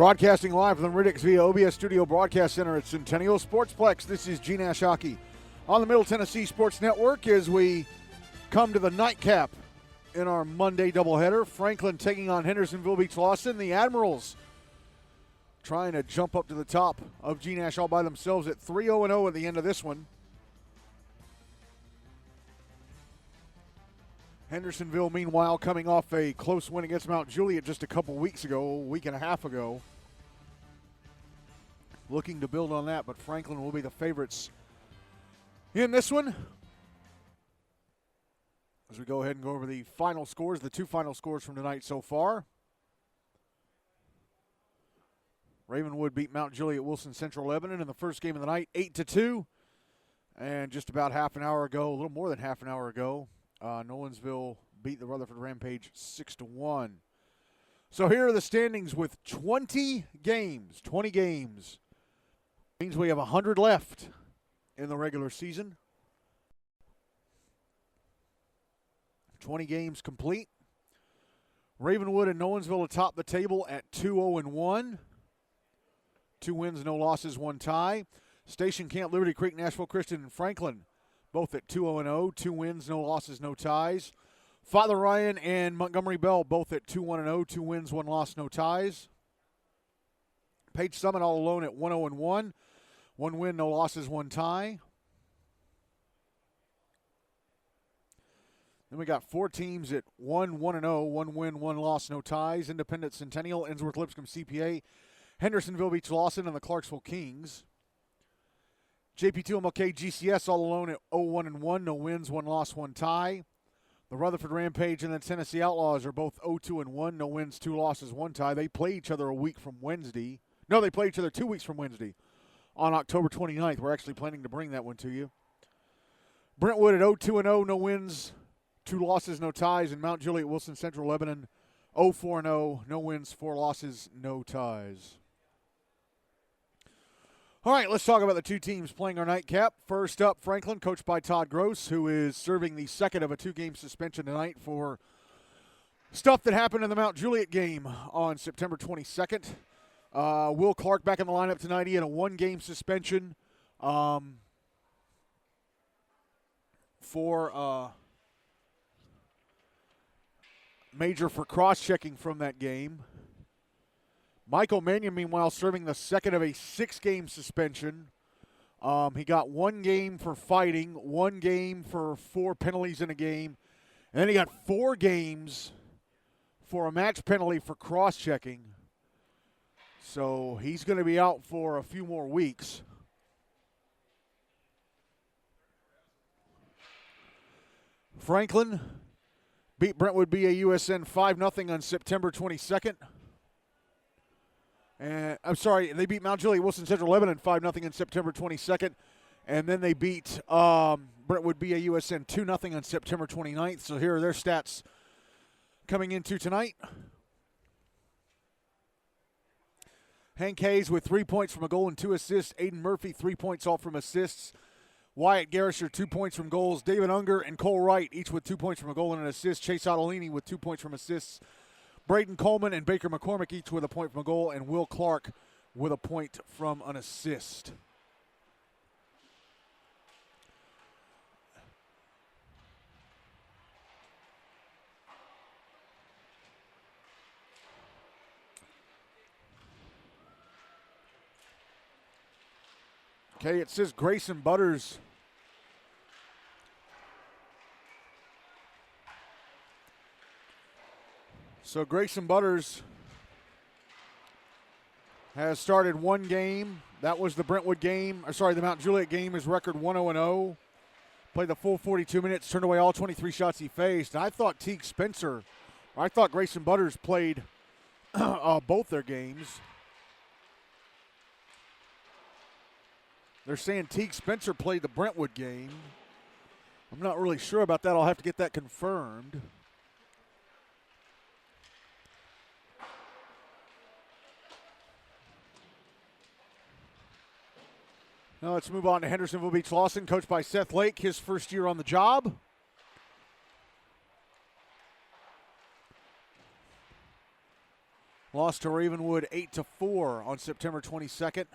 Broadcasting live from the Riddicks via OBS Studio Broadcast Center at Centennial Sportsplex. This is GNASH Hockey on the Middle Tennessee Sports Network as we come to the nightcap in our Monday doubleheader. Franklin taking on Hendersonville-Beech-Lawson. The Admirals trying to jump up to the top of GNASH all by themselves at 3-0-0 at the end of this one. Hendersonville, meanwhile, coming off a close win against Mount Juliet just a couple weeks ago, a week and a half ago. Looking to build on that, but Franklin will be the favorites in this one. As we go ahead and go over the final scores, the two final scores from tonight so far. Ravenwood beat Mount Juliet Wilson Central Lebanon in the first game of the night, 8-2. And just about half an hour ago, a little more than half an hour ago, Nolensville beat the Rutherford Rampage 6-1. So here are the standings with 20 games. 20 games. Means we have 100 left in the regular season. 20 games complete. Ravenwood and Nolensville atop the table at 2-0-1. 2 wins, no losses, 1 tie. Station Camp, Liberty Creek, Nashville Christian, and Franklin both at 2-0-0, 2 wins, no losses, no ties. Father Ryan and Montgomery Bell both at 2-1-0, 2 wins, 1 loss, no ties. Page Summit all alone at 1-0-1, 1 win, no losses, 1 tie. Then we got 4 teams at 1-1-0, 1 win, 1 loss, no ties. Independent Centennial, Ensworth Lipscomb CPA, Hendersonville-Beech-Lawson, and the Clarksville Kings. JP2MLK GCS all alone at 0-1-1, no wins, 1 loss, 1 tie. The Rutherford Rampage and the Tennessee Outlaws are both 0-2-1, no wins, 2 losses, 1 tie. They play each other a week from Wednesday. No, they play each other 2 weeks from Wednesday on October 29th. We're actually planning to bring that one to you. Brentwood at 0-2-0, no wins, 2 losses, no ties. And Mount Juliet Wilson Central Lebanon 0-4-0, no wins, 4 losses, no ties. All right, let's talk about the 2 teams playing our nightcap. First up, Franklin, coached by Todd Gross, who is serving the second of a 2-game suspension tonight for stuff that happened in the Mount Juliet game on September 22nd. Will Clark back in the lineup tonight. He had a 1-game suspension for major for cross-checking from that game. Michael Mannion, meanwhile, serving the second of a 6-game suspension. He got 1 game for fighting, 1 game for 4 penalties in a game, and then he got 4 games for a match penalty for cross-checking. So he's going to be out for a few more weeks. Franklin beat Brentwood BAUSN 5-0 on September 22nd. And I'm sorry, they beat Mount Juliet Wilson Central Lebanon 5-0 on September 22nd. And then they beat Brentwood BAUSN 2-0 on September 29th. So here are their stats coming into tonight. Hank Hayes with 3 points from a goal and 2 assists. Aiden Murphy, 3 points all from assists. Wyatt Garisher, 2 points from goals. David Unger and Cole Wright, each with 2 points from a goal and an assist. Chase Ottolini with 2 points from assists. Braden Coleman and Baker McCormick each with a point from a goal, and Will Clark with a point from an assist. Okay, it says Grayson Butters. So Grayson Butters has started 1 game. That was the Brentwood game. The Mount Juliet game. His record 1-0-0. Played the full 42 minutes, turned away all 23 shots he faced. And I thought Grayson Butters played both their games. They're saying Teague Spencer played the Brentwood game. I'm not really sure about that. I'll have to get that confirmed. Now let's move on to Hendersonville-Beech-Lawson, coached by Seth Lake, his first year on the job. Lost to Ravenwood 8-4 on September 22nd.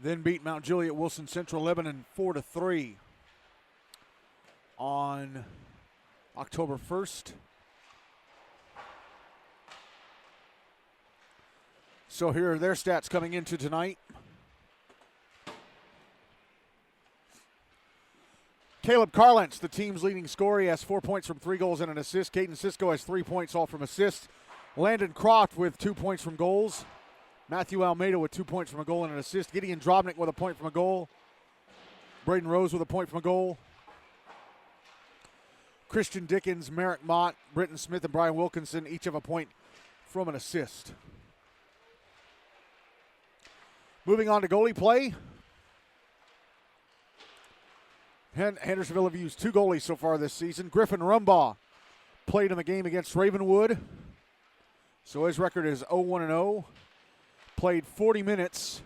Then beat Mount Juliet Wilson Central Lebanon 4-3 on October 1st. So here are their stats coming into tonight. Caleb Carlentz, the team's leading scorer. He has 4 points from 3 goals and an assist. Caden Cisco has 3 points, all from assists. Landon Croft with 2 points from goals. Matthew Almeida with 2 points from a goal and an assist. Gideon Drobnik with a point from a goal. Braden Rose with a point from a goal. Christian Dickens, Merrick Mott, Britton Smith, and Brian Wilkinson each have a point from an assist. Moving on to goalie play. Hendersonville have used 2 goalies so far this season. Griffen Rumbaugh played in the game against Ravenwood, so his record is 0-1-0. Played 40 minutes.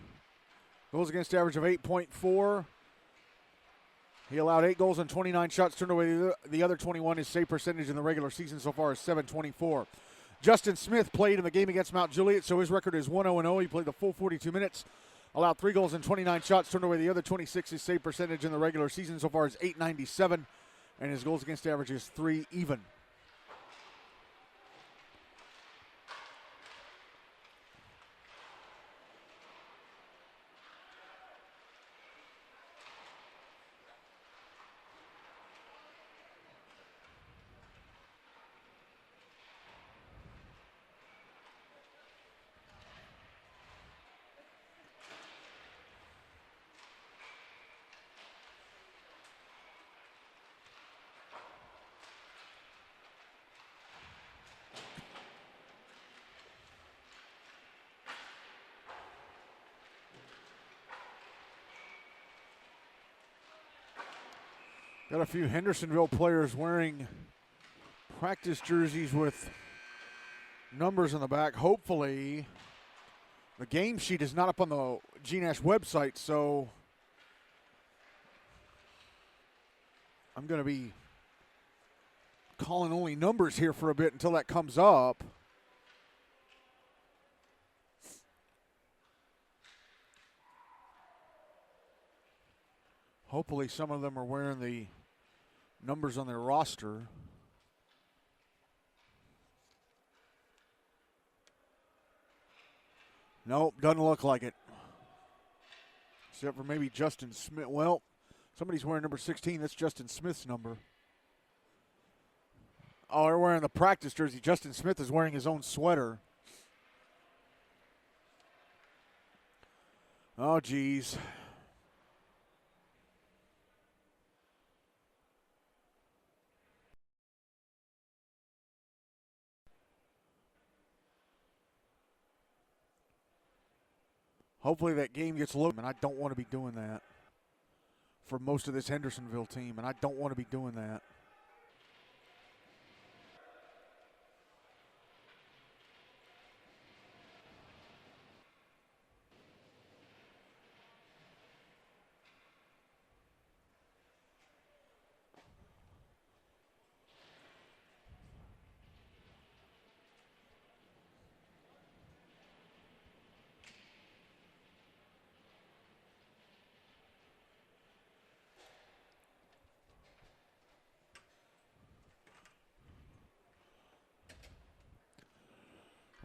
Goals against average of 8.4. He allowed 8 goals and 29 shots turned away. The other 21. His save percentage in the regular season so far is .724. Justin Smith played in the game against Mount Juliet, so his record is 1-0-0. He played the full 42 minutes. Allowed 3 goals and 29 shots turned away. The other 26. His save percentage in the regular season so far is .897. And his goals against average is 3 even. Got a few Hendersonville players wearing practice jerseys with numbers on the back. Hopefully, the game sheet is not up on the GNASH website, so I'm going to be calling only numbers here for a bit until that comes up. Hopefully some of them are wearing the numbers on their roster. Nope, doesn't look like it. Except for maybe Justin Smith. Well, somebody's wearing number 16. That's Justin Smith's number. Oh, they're wearing the practice jersey. Justin Smith is wearing his own sweater. Oh, geez. Hopefully that game gets loaded, and I don't want to be doing that for most of this Hendersonville team, and I don't want to be doing that.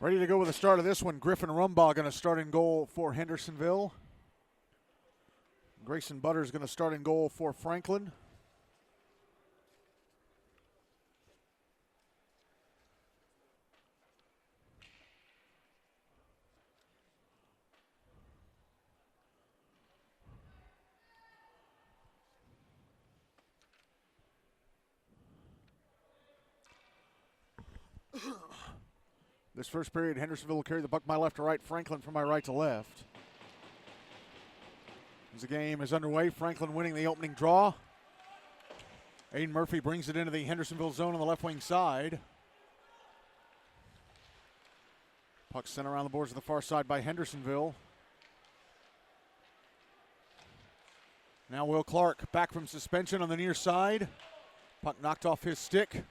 Ready to go with the start of this one. Griffen Rumbaugh going to start in goal for Hendersonville. Grayson Butters going to start in goal for Franklin. This first period, Hendersonville will carry the puck my left to right, Franklin from my right to left. As the game is underway, Franklin winning the opening draw. Aiden Murphy brings it into the Hendersonville zone on the left wing side. Puck sent around the boards to the far side by Hendersonville. Now Will Clark back from suspension on the near side. Puck knocked off his stick.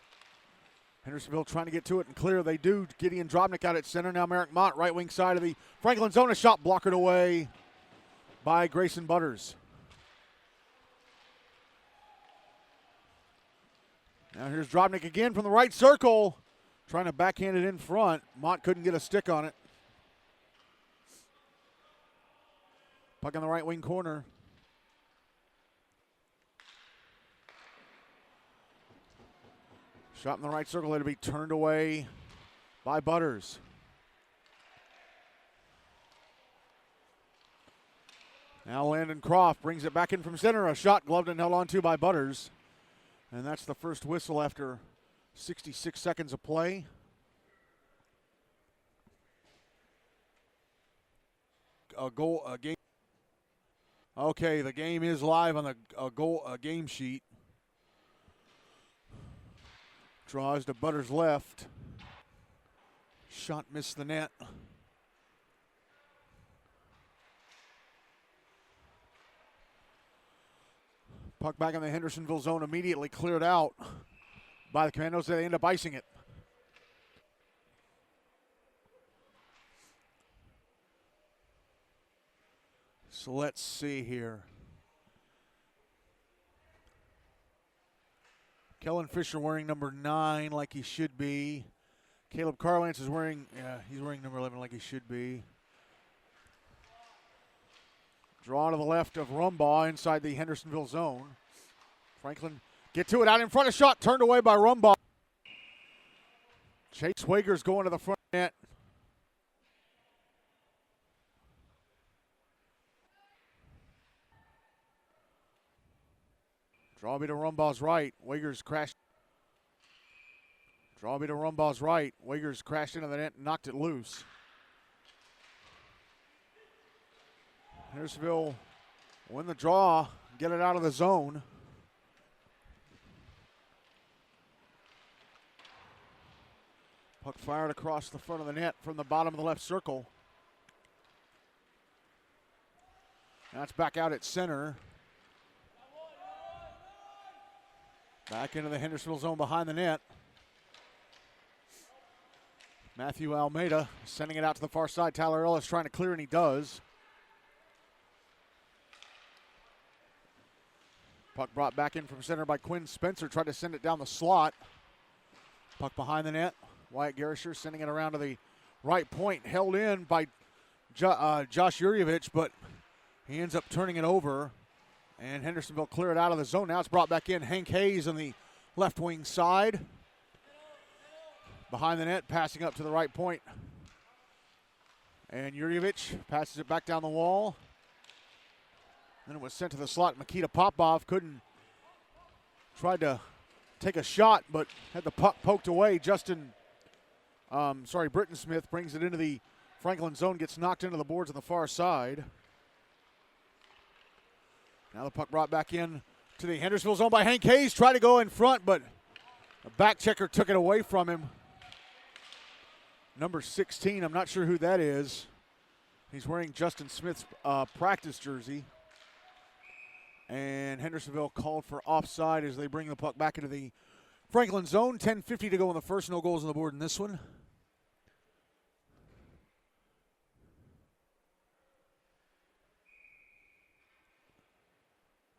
Hendersonville trying to get to it and clear. They do. Gideon Drobnik out at center. Now Merrick Mott, right wing side of the Franklin zone. A shot blockered away by Grayson Butters. Now here's Drobnik again from the right circle. Trying to backhand it in front. Mott couldn't get a stick on it. Puck in the right wing corner. Shot in the right circle. It'll be turned away by Butters. Now Landon Croft brings it back in from center. A shot gloved and held on to by Butters. And that's the first whistle after 66 seconds of play. A game. Okay, the game is live on the game sheet. Draws to Butters' left. Shot missed the net. Puck back in the Hendersonville zone, immediately cleared out by the Commandos. They end up icing it. So let's see here. Kellen Fisher wearing number 9 like he should be. Caleb Carlance is wearing, he's wearing number 11 like he should be. Draw to the left of Rumbaugh inside the Hendersonville zone. Franklin get to it out in front. A shot turned away by Rumbaugh. Chase Wagers going to the front net. Draw to Rumbaugh's right. Wagers crashed. Draw to Rumbaugh's right. Wagers crashed into the net and knocked it loose. Hendersonville win the draw, get it out of the zone. Puck fired across the front of the net from the bottom of the left circle. Now it's back out at center. Back into the Hendersonville zone behind the net. Matthew Almeida sending it out to the far side. Tyler Ellis trying to clear, and he does. Puck brought back in from center by Quinn Spencer. Tried to send it down the slot. Puck behind the net. Wyatt Garisher sending it around to the right point. Held in by Josh Yurievich, but he ends up turning it over. And Hendersonville clear it out of the zone. Now it's brought back in. Hank Hayes on the left wing side. Behind the net, passing up to the right point. And Yurievich passes it back down the wall. Then it was sent to the slot. Makita Popov tried to take a shot, but had the puck poked away. Britton Smith brings it into the Franklin zone, gets knocked into the boards on the far side. Now the puck brought back in to the Hendersonville zone by Hank Hayes. Tried to go in front, but a back checker took it away from him. Number 16, I'm not sure who that is. He's wearing Justin Smith's practice jersey. And Hendersonville called for offside as they bring the puck back into the Franklin zone. 10:50 to go in the first. No goals on the board in this one.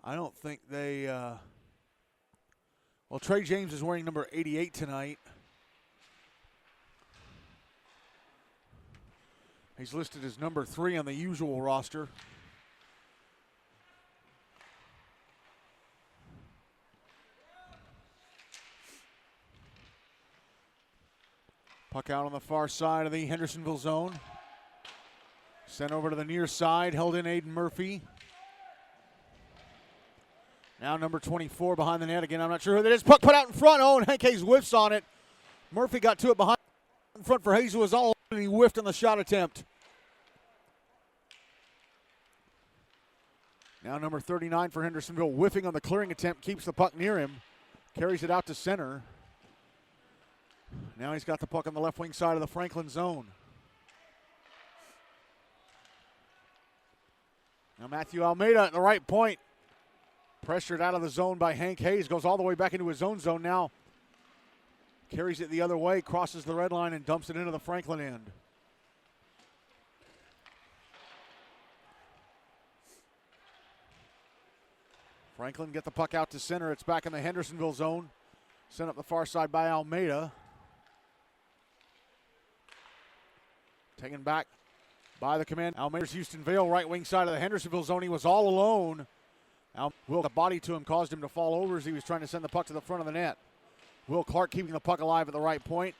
I don't think they, Trey James is wearing number 88 tonight. He's listed as number 3 on the usual roster. Puck out on the far side of the Hendersonville zone. Sent over to the near side, held in Aiden Murphy. Now number 24 behind the net again. I'm not sure who that is. Puck put out in front. Oh, and Hank Hayes whiffs on it. Murphy got to it behind in front for Hayes, who was all and he whiffed on the shot attempt. Now number 39 for Hendersonville, whiffing on the clearing attempt, keeps the puck near him, carries it out to center. Now he's got the puck on the left wing side of the Franklin zone. Now Matthew Almeida at the right point. Pressured out of the zone by Hank Hayes. Goes all the way back into his own zone now. Carries it the other way, crosses the red line, and dumps it into the Franklin end. Franklin get the puck out to center. It's back in the Hendersonville zone. Sent up the far side by Almeida. Taken back by the command. Almeida's Houston Vale, right wing side of the Hendersonville zone. He was all alone. Will, the body to him caused him to fall over as he was trying to send the puck to the front of the net. Will Clark keeping the puck alive at the right point,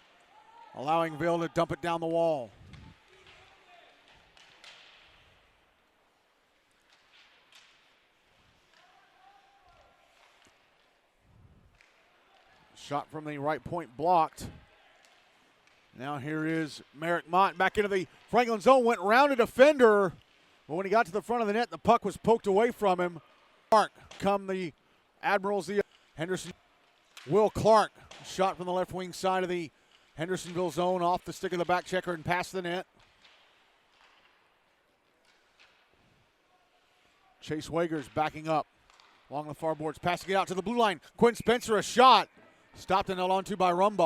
allowing Vale to dump it down the wall. Shot from the right point blocked. Now here is Merrick Mott back into the Franklin zone, went round a defender. But when he got to the front of the net, the puck was poked away from him. Clark come the Admirals, the Henderson. Will Clark shot from the left wing side of the Hendersonville zone off the stick of the back checker and past the net. Chase Wagers backing up along the far boards, passing it out to the blue line. Quinn Spencer, a shot. Stopped and held on to by Rumbaugh.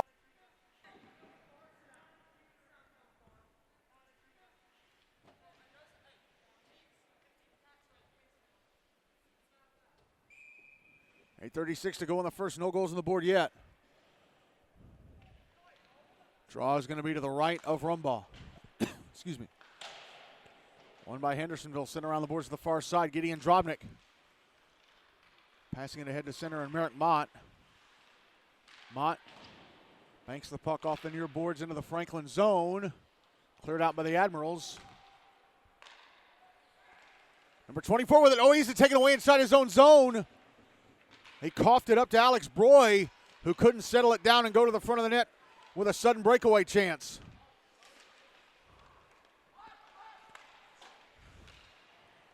.8:36 to go in the first. No goals on the board yet. Draw is going to be to the right of Rumbaugh. Excuse me. One by Hendersonville, sent around the boards to the far side. Gideon Drobnik passing it ahead to center, and Merrick Mott. Mott banks the puck off the near boards into the Franklin zone. Cleared out by the Admirals. Number 24 with it. Oh, he's taken away inside his own zone. He coughed it up to Alex Broy, who couldn't settle it down and go to the front of the net with a sudden breakaway chance.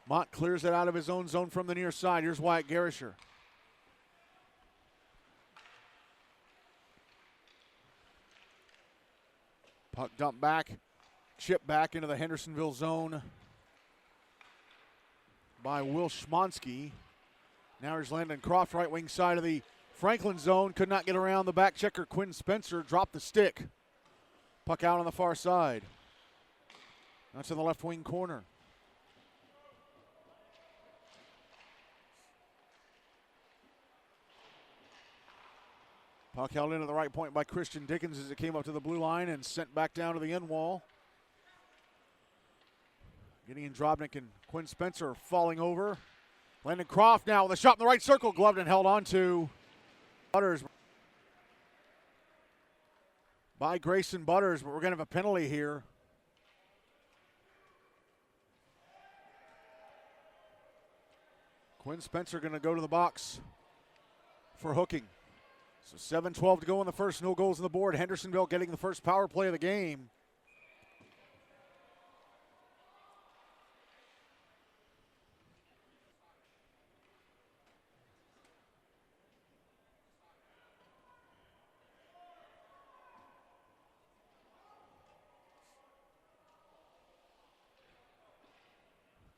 Mott clears it out of his own zone from the near side. Here's Wyatt Garisher. Puck dumped back, chip back into the Hendersonville zone by Will Schmonsky. Now here's Landon Croft, right wing side of the Franklin zone. Could not get around the back checker. Quinn Spencer dropped the stick. Puck out on the far side. That's in the left wing corner. Puck held in at the right point by Christian Dickens as it came up to the blue line and sent back down to the end wall. Gideon Drobnik and Quinn Spencer falling over. Landon Croft now with a shot in the right circle, gloved and held on to Butters by Grayson Butters, but we're going to have a penalty here. Quinn Spencer going to go to the box for hooking. So 7:12 to go in the first, no goals on the board. Hendersonville getting the first power play of the game.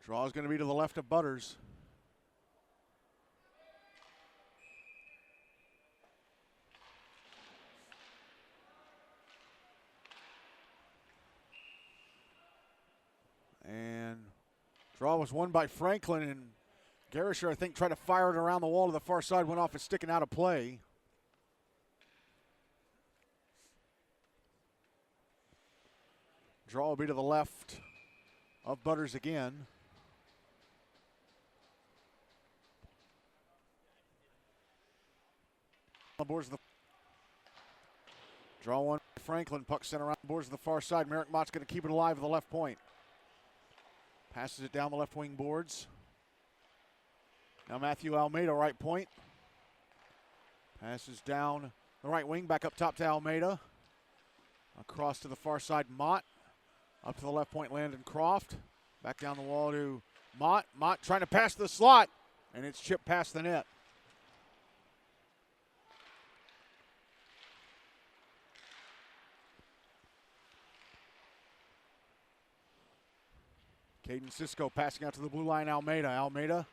Draw is going to be to the left of Butters. And draw was won by Franklin, and Garisher, I think, tried to fire it around the wall to the far side, went off and sticking out of play. Draw will be to the left of Butters again. On boards the draw one. Franklin, puck sent around the boards to the far side. Merrick Mott's going to keep it alive at the left point. Passes it down the left wing boards. Now Matthew Almeida, right point. Passes down the right wing, back up top to Almeida. Across to the far side, Mott. Up to the left point, Landon Croft. Back down the wall to Mott. Mott trying to pass the slot, and it's chipped past the net. Caden Cisco passing out to the blue line, Almeida. Almeida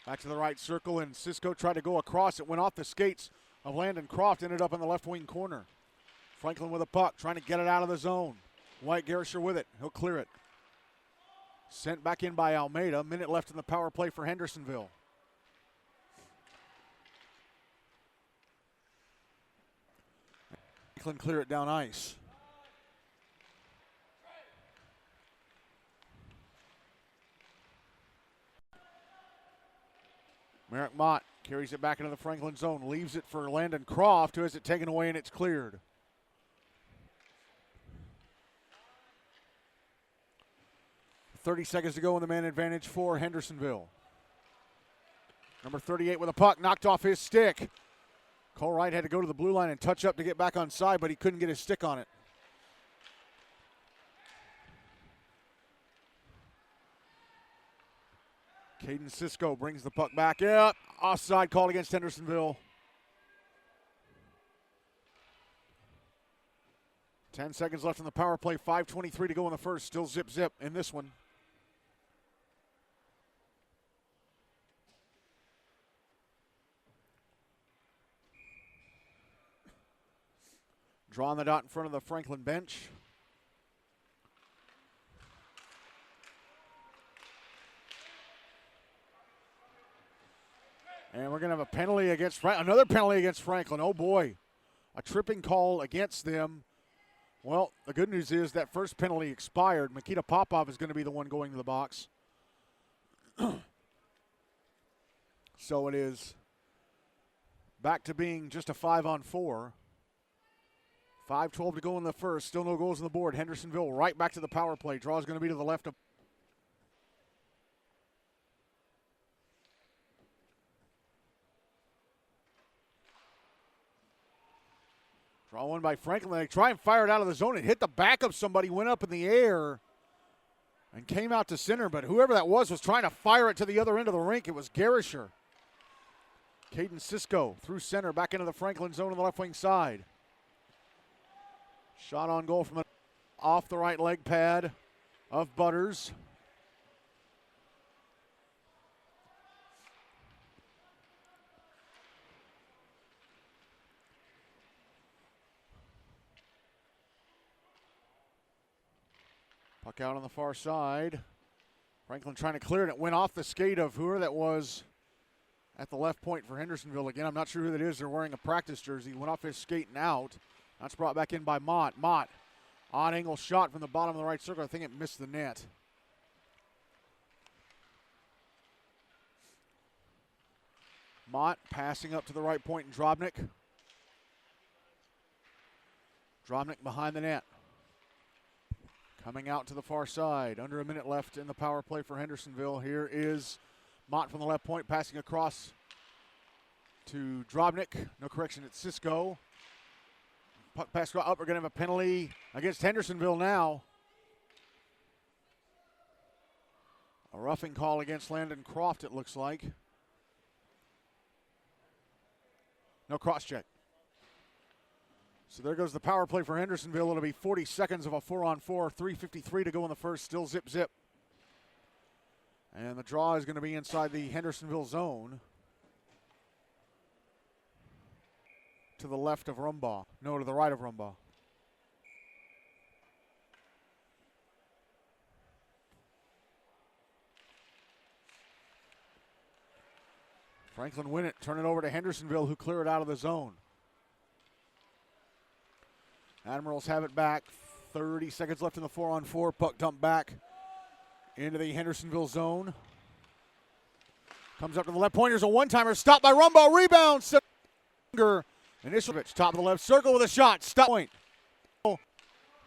Back to the right circle, and Cisco tried to go across. It went off the skates of Landon Croft, ended up in the left wing corner. Franklin with a puck, trying to get it out of the zone. White Garisher with it. He'll clear it. Sent back in by Almeida. Minute left in the power play for Hendersonville. Franklin clear it down ice. Merrick Mott carries it back into the Franklin zone, leaves it for Landon Croft, who has it taken away and it's cleared. .30 seconds to go in the man advantage for Hendersonville. Number 38 with a puck, knocked off his stick. Cole Wright had to go to the blue line and touch up to get back on side, but he couldn't get his stick on it. Caden Cisco brings the puck back. Yep, offside called against Hendersonville. 10 seconds left in the power play, 5:23 to go in the first. Still zip in this one. Drawing the dot in front of the Franklin bench. And we're going to have a penalty against another penalty against Franklin. Oh boy, a tripping call against them. Well, the good news is that first penalty expired. Makita Popov is going to be the one going to the box. So it is back to being just a 5-on-4. 5:12 to go in the first. Still no goals on the board. Hendersonville right back to the power play. Draw is going to be to the left of. Draw one by Franklin. They try and fire it out of the zone. It hit the back of somebody, went up in the air, and came out to center. But whoever that was trying to fire it to the other end of the rink. It was Garisher. Caden Cisco through center, back into the Franklin zone on the left wing side. Shot on goal from off the right leg pad of Butters. Puck out on the far side. Franklin trying to clear it. It went off the skate of whoever that was at the left point for Hendersonville. Again, I'm not sure who that is. They're wearing a practice jersey. Went off his skate and out. That's brought back in by Mott. Mott, odd angle shot from the bottom of the right circle. I think it missed the net. Mott passing up to the right point and Drobnik. Drobnik behind the net. Coming out to the far side. Under a minute left in the power play for Hendersonville. Here is Mott from the left point, passing across to Drobnik. No correction, it's Cisco. Puck pass up. We're going to have a penalty against Hendersonville now. A roughing call against Landon Croft, it looks like. No cross check. So there goes the power play for Hendersonville. It'll be 40 seconds of a 4-on-4. 3:53 to go in the first. Still zip. And the draw is going to be inside the Hendersonville zone. To the left of Rumbaugh. No, to the right of Rumbaugh. Franklin win it. Turn it over to Hendersonville, who clear it out of the zone. Admirals have it back. 30 seconds left in the 4-on-4. Puck dumped back into the Hendersonville zone. Comes up to the left point. Here's a one-timer. Stopped by Rumbaugh. Rebound. Initialvich, top of the left circle with a shot. Stop point. Now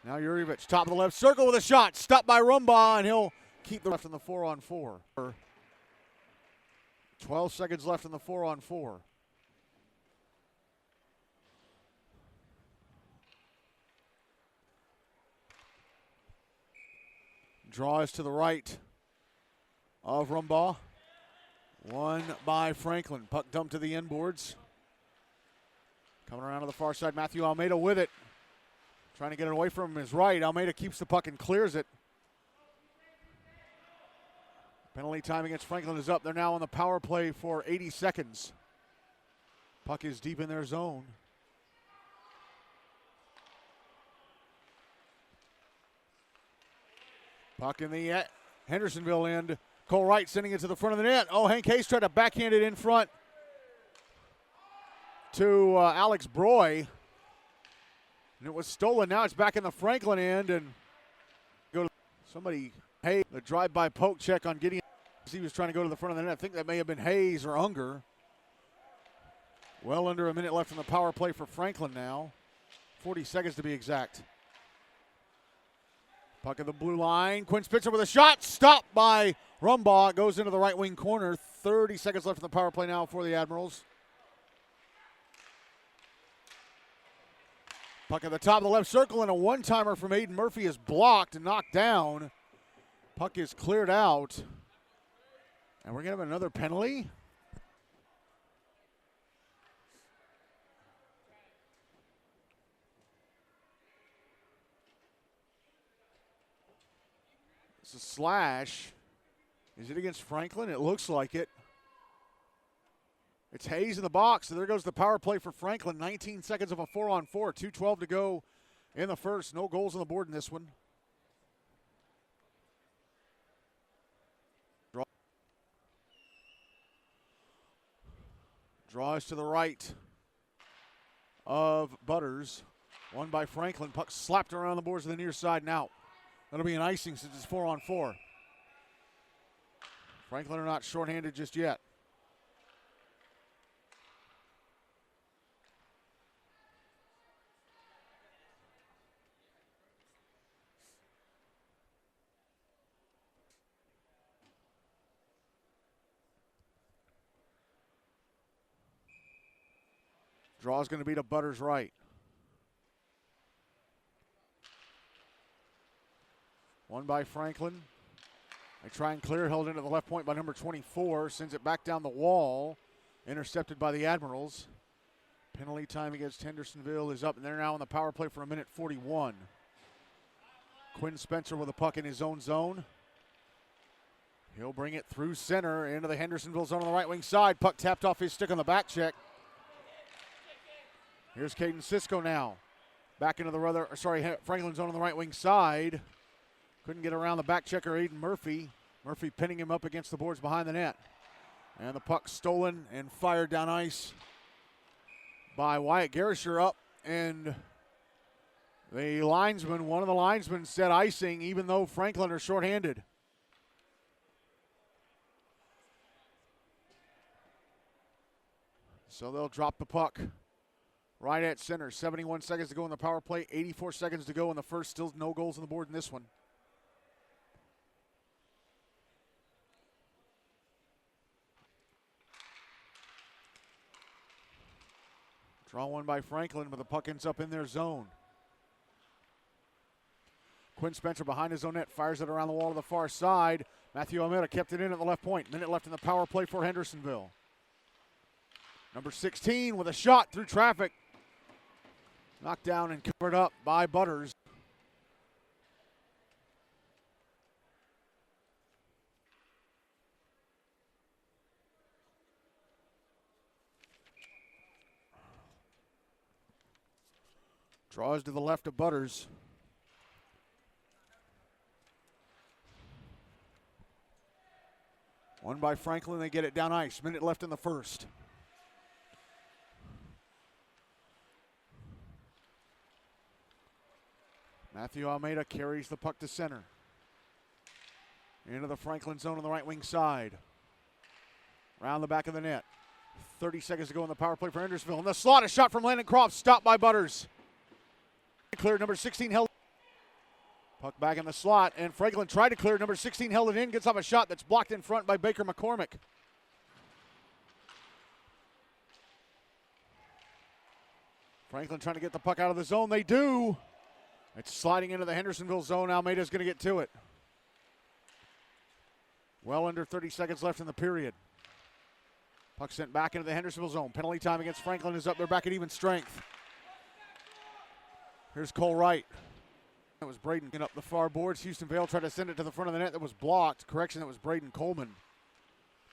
Jurjevic, top of the left circle with a shot. Stopped by Rumbaugh, and he'll keep the left in the 4-on-4. 12 seconds left in the 4-on-4. Draw is to the right of Rumbaugh. One by Franklin. Puck dumped to the inboards. Coming around to the far side, Matthew Almeida with it. Trying to get it away from his right. Almeida keeps the puck and clears it. Penalty time against Franklin is up. They're now on the power play for 80 seconds. Puck is deep in their zone. Puck in the Hendersonville end. Cole Wright sending it to the front of the net. Oh, Hank Hayes tried to backhand it in front to Alex Broy. And it was stolen. Now it's back in the Franklin end. And go to somebody, Hayes, the drive-by poke check on Gideon. He was trying to go to the front of the net. I think that may have been Hayes or Unger. Well under a minute left in the power play for Franklin now. 40 seconds to be exact. Puck at the blue line. Quinn Spitzer with a shot. Stopped by Rumbaugh. Goes into the right wing corner. 30 seconds left in the power play now for the Admirals. Puck at the top of the left circle, and a one-timer from Aiden Murphy is blocked and knocked down. Puck is cleared out. And we're going to have another penalty. It's a slash. Is it against Franklin? It looks like it. It's Hayes in the box, so there goes the power play for Franklin. 19 seconds of a 4-on-4. 2:12 to go in the first. No goals on the board in this one. Draws to the right of Butters. Won by Franklin. Puck slapped around the boards to the near side and out. That'll be an icing since it's 4-on-4. Franklin are not shorthanded just yet. Draw is going to be to Butters' right. One by Franklin. They try and clear, held into the left point by number 24. Sends it back down the wall. Intercepted by the Admirals. Penalty time against Hendersonville is up, and they're now on the power play for 1:41. Quinn Spencer with a puck in his own zone. He'll bring it through center into the Hendersonville zone on the right wing side. Puck tapped off his stick on the back check. Here's Caden Sisko now. Back into the Franklin zone on the right wing side. Couldn't get around the back checker, Aiden Murphy. Murphy pinning him up against the boards behind the net. And the puck stolen and fired down ice by Wyatt Garisher up. And the linesman, one of the linesmen said icing, even though Franklin are shorthanded. So they'll drop the puck right at center. 71 seconds to go in the power play. 84 seconds to go in the first. Still no goals on the board in this one. Draw one by Franklin, but the puck ends up in their zone. Quinn Spencer behind his own net, fires it around the wall to the far side. Matthew Almeida kept it in at the left point. Minute left in the power play for Hendersonville. Number 16 with a shot through traffic. Knocked down and covered up by Butters. Draws to the left of Butters. One by Franklin, they get it down ice. Minute left in the first. Matthew Almeida carries the puck to center. Into the Franklin zone on the right wing side. Round the back of the net. 30 seconds to go in the power play for Hendersonville. And the slot, a shot from Landon Croft, stopped by Butters. Cleared, number 16 held. Puck back in the slot, and Franklin tried to clear. Number 16 held it in, gets off a shot that's blocked in front by Baker McCormick. Franklin trying to get the puck out of the zone. They do. It's sliding into the Hendersonville zone. Almeida's going to get to it. Well under 30 seconds left in the period. Puck sent back into the Hendersonville zone. Penalty time against Franklin is up. They're back at even strength. Here's Cole Wright. That was Braden up the far boards. Houston Vale tried to send it to the front of the net. That was blocked. Correction, that was Braden Coleman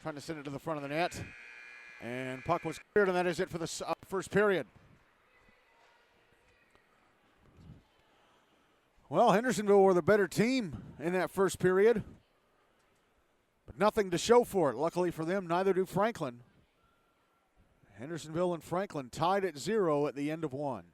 trying to send it to the front of the net. And puck was cleared, and that is it for the first period. Well, Hendersonville were the better team in that first period, but nothing to show for it. Luckily for them, neither do Franklin. Hendersonville and Franklin tied at 0 at the end of one.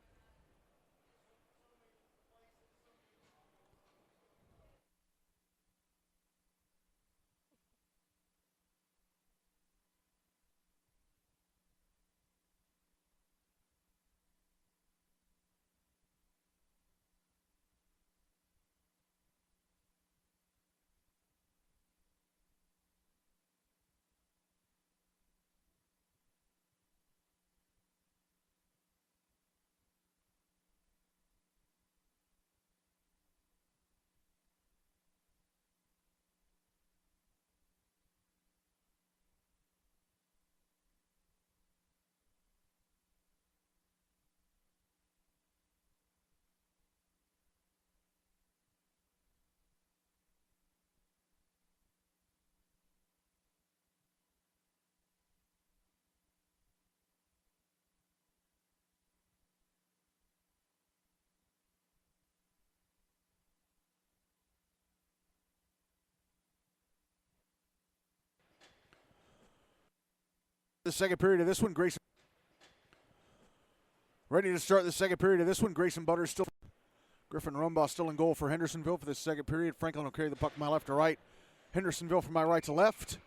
The second period of this one, Grayson. Ready to start the second period of this one. Grayson Butters still. Griffen Rumbaugh still in goal for Hendersonville for this second period. Franklin will carry the puck from my left to right. Hendersonville from my right to left.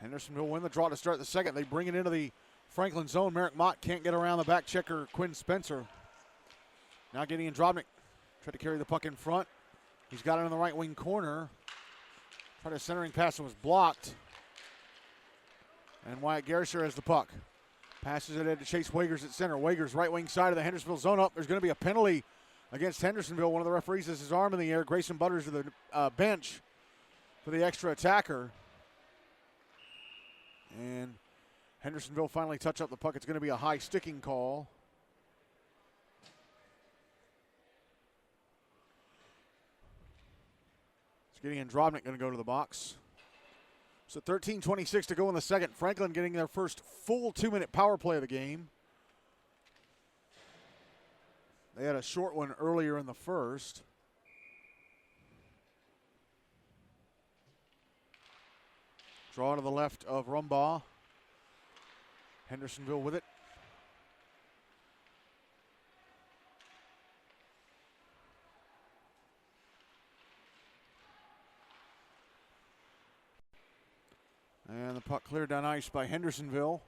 Hendersonville win the draw to start the second. They bring it into the Franklin zone. Merrick Mott can't get around the back checker, Quinn Spencer. Now getting in Drobnik. Tried to carry the puck in front. He's got it in the right wing corner. Tried a centering pass and was blocked. And Wyatt Gersher has the puck. Passes it in to Chase Wagers at center. Wagers right wing side of the Hendersonville zone up. There's going to be a penalty against Hendersonville. One of the referees has his arm in the air. Grayson Butters to the bench for the extra attacker. And Hendersonville finally touch up the puck. It's going to be a high sticking call. Gideon Drobnik going to go to the box. So 13:26 to go in the second. Franklin getting their first full 2-minute power play of the game. They had a short one earlier in the first. Draw to the left of Rumbaugh. Hendersonville with it. And the puck cleared down ice by Hendersonville.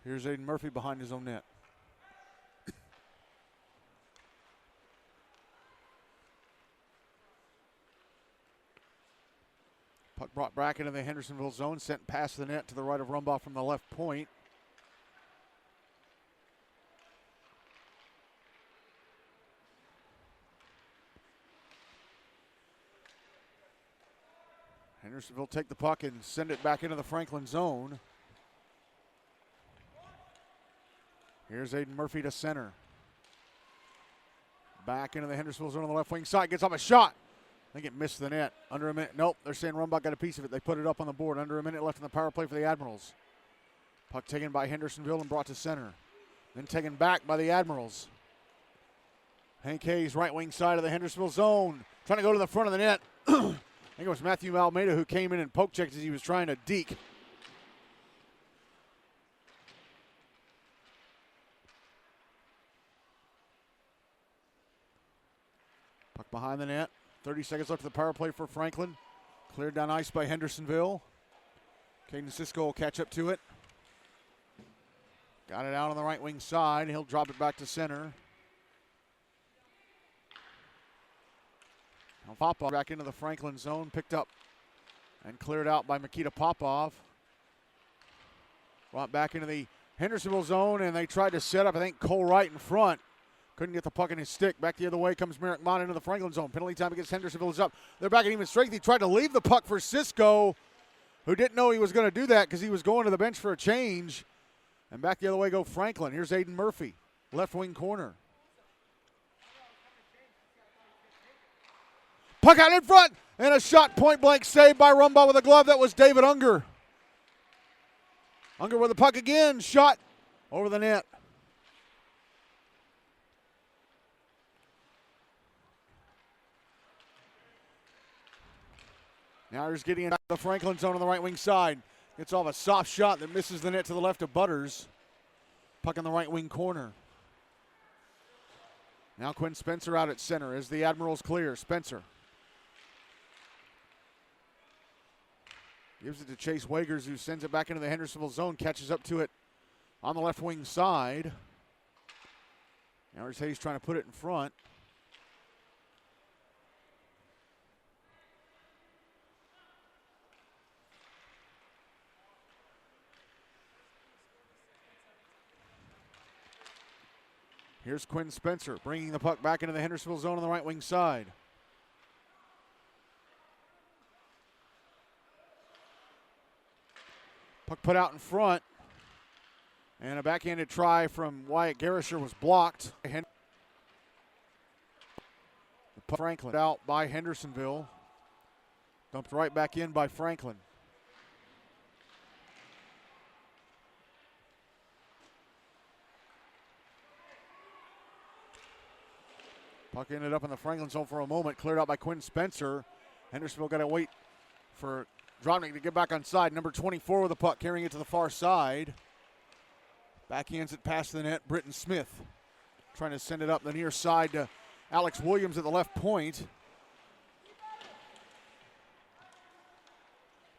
Here's Aiden Murphy behind his own net. Puck brought back into the Hendersonville zone, sent past the net to the right of Rumbaugh from the left point. Hendersonville take the puck and send it back into the Franklin zone. Here's Aiden Murphy to center. Back into the Hendersonville zone on the left wing side. Gets up a shot. I think it missed the net. Under a minute. Nope, they're saying Rumbaugh got a piece of it. They put it up on the board. Under a minute left in the power play for the Admirals. Puck taken by Hendersonville and brought to center. Then taken back by the Admirals. Hank Hayes, right wing side of the Hendersonville zone. Trying to go to the front of the net. I think it was Matthew Almeida who came in and poke checked as he was trying to deke. Puck behind the net. 30 seconds left of the power play for Franklin. Cleared down ice by Hendersonville. Caden Cisco will catch up to it. Got it out on the right wing side. He'll drop it back to center. Now Popov back into the Franklin zone, picked up and cleared out by Makita Popov. Brought back into the Hendersonville zone, and they tried to set up, I think, Cole Wright in front. Couldn't get the puck in his stick. Back the other way comes Merrick Mott into the Franklin zone. Penalty time against Hendersonville is up. They're back at even strength. He tried to leave the puck for Cisco, who didn't know he was going to do that because he was going to the bench for a change. And back the other way go Franklin. Here's Aiden Murphy, left wing corner. Puck out in front, and a shot point blank saved by Rumbaugh with a glove. That was David Unger. Unger with the puck again, shot over the net. Now he's getting into the Franklin zone on the right wing side. Gets off a soft shot that misses the net to the left of Butters. Puck in the right wing corner. Now Quinn Spencer out at center as the Admirals clear. Spencer gives it to Chase Wagers, who sends it back into the Hendersonville zone, catches up to it on the left wing side. Now he's trying to put it in front. Here's Quinn Spencer bringing the puck back into the Hendersonville zone on the right wing side. Puck put out in front. And a backhanded try from Wyatt Garrisher was blocked. The puck Franklin out by Hendersonville. Dumped right back in by Franklin. Puck ended up in the Franklin zone for a moment, cleared out by Quinn Spencer. Hendersonville got to wait for Dropnik to get back on side. Number 24 with the puck, carrying it to the far side. Backhands it past the net. Britton Smith trying to send it up the near side to Alex Williams at the left point.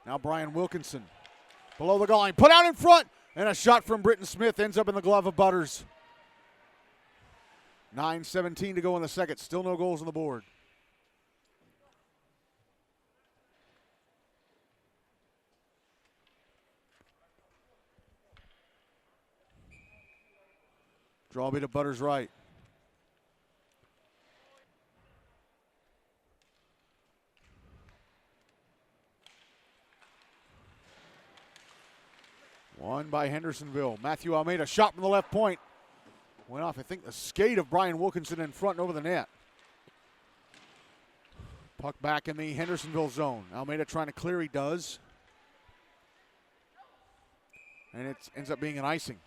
Now Brian Wilkinson below the goal line. Put out in front, and a shot from Britton Smith ends up in the glove of Butters. 9:17 to go in the second. Still no goals on the board. Draw be to Butters right. Won by Hendersonville. Matthew Almeida, shot from the left point. Went off, I think, the skate of Brian Wilkinson in front and over the net. Puck back in the Hendersonville zone. Almeida trying to clear, he does. And it ends up being an icing.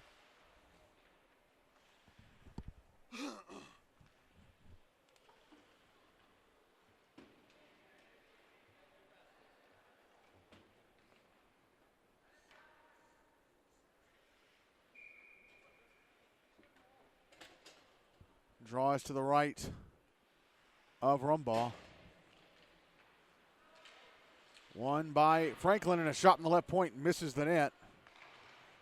Draws to the right of Rumbaugh. Won by Franklin, and a shot in the left point misses the net.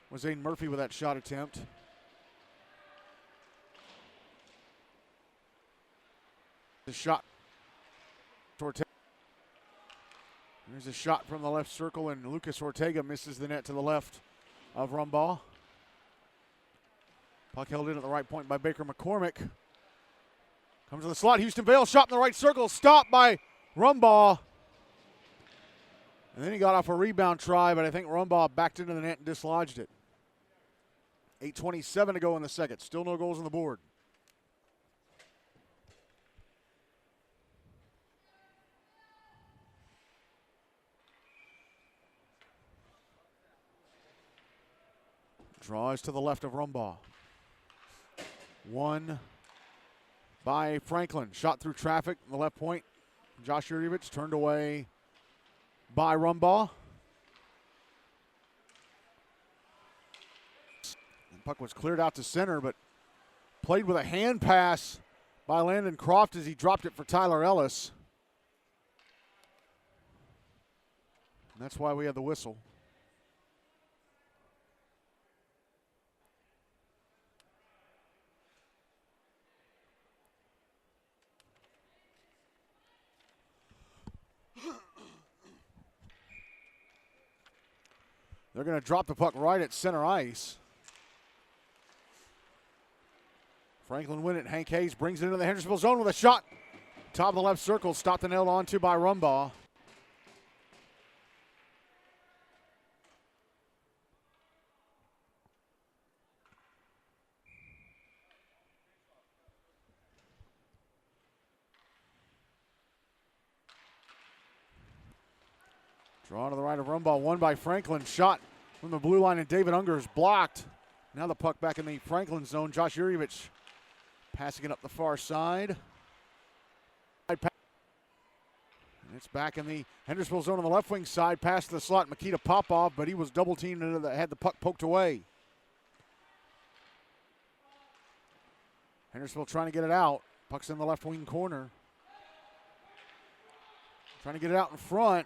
Was Aiden Murphy with that shot attempt. The shot. There's a shot from the left circle, and Lucas Ortega misses the net to the left of Rumbaugh. Puck held in at the right point by Baker McCormick. Comes to the slot. Houston Vale shot in the right circle. Stopped by Rumbaugh. And then he got off a rebound try, but I think Rumbaugh backed into the net and dislodged it. 8:27 to go in the second. Still no goals on the board. Draws to the left of Rumbaugh. One by Franklin. Shot through traffic in the left point. Josh Yurievich turned away by Rumbaugh. The puck was cleared out to center, but played with a hand pass by Landon Croft as he dropped it for Tyler Ellis. And that's why we had the whistle. They're going to drop the puck right at center ice. Franklin win it. Hank Hayes brings it into the Hendersonville zone with a shot. Top of the left circle. Stopped and held onto by Rumbaugh. Draw to the right of Rumbaugh, won by Franklin. Shot from the blue line, and David Unger is blocked. Now the puck back in the Franklin zone. Josh Yurievich passing it up the far side. And it's back in the Hendersonville zone on the left wing side. Past the slot, Makita Popov, but he was double teamed and had the puck poked away. Hendersonville trying to get it out. Puck's in the left wing corner. Trying to get it out in front.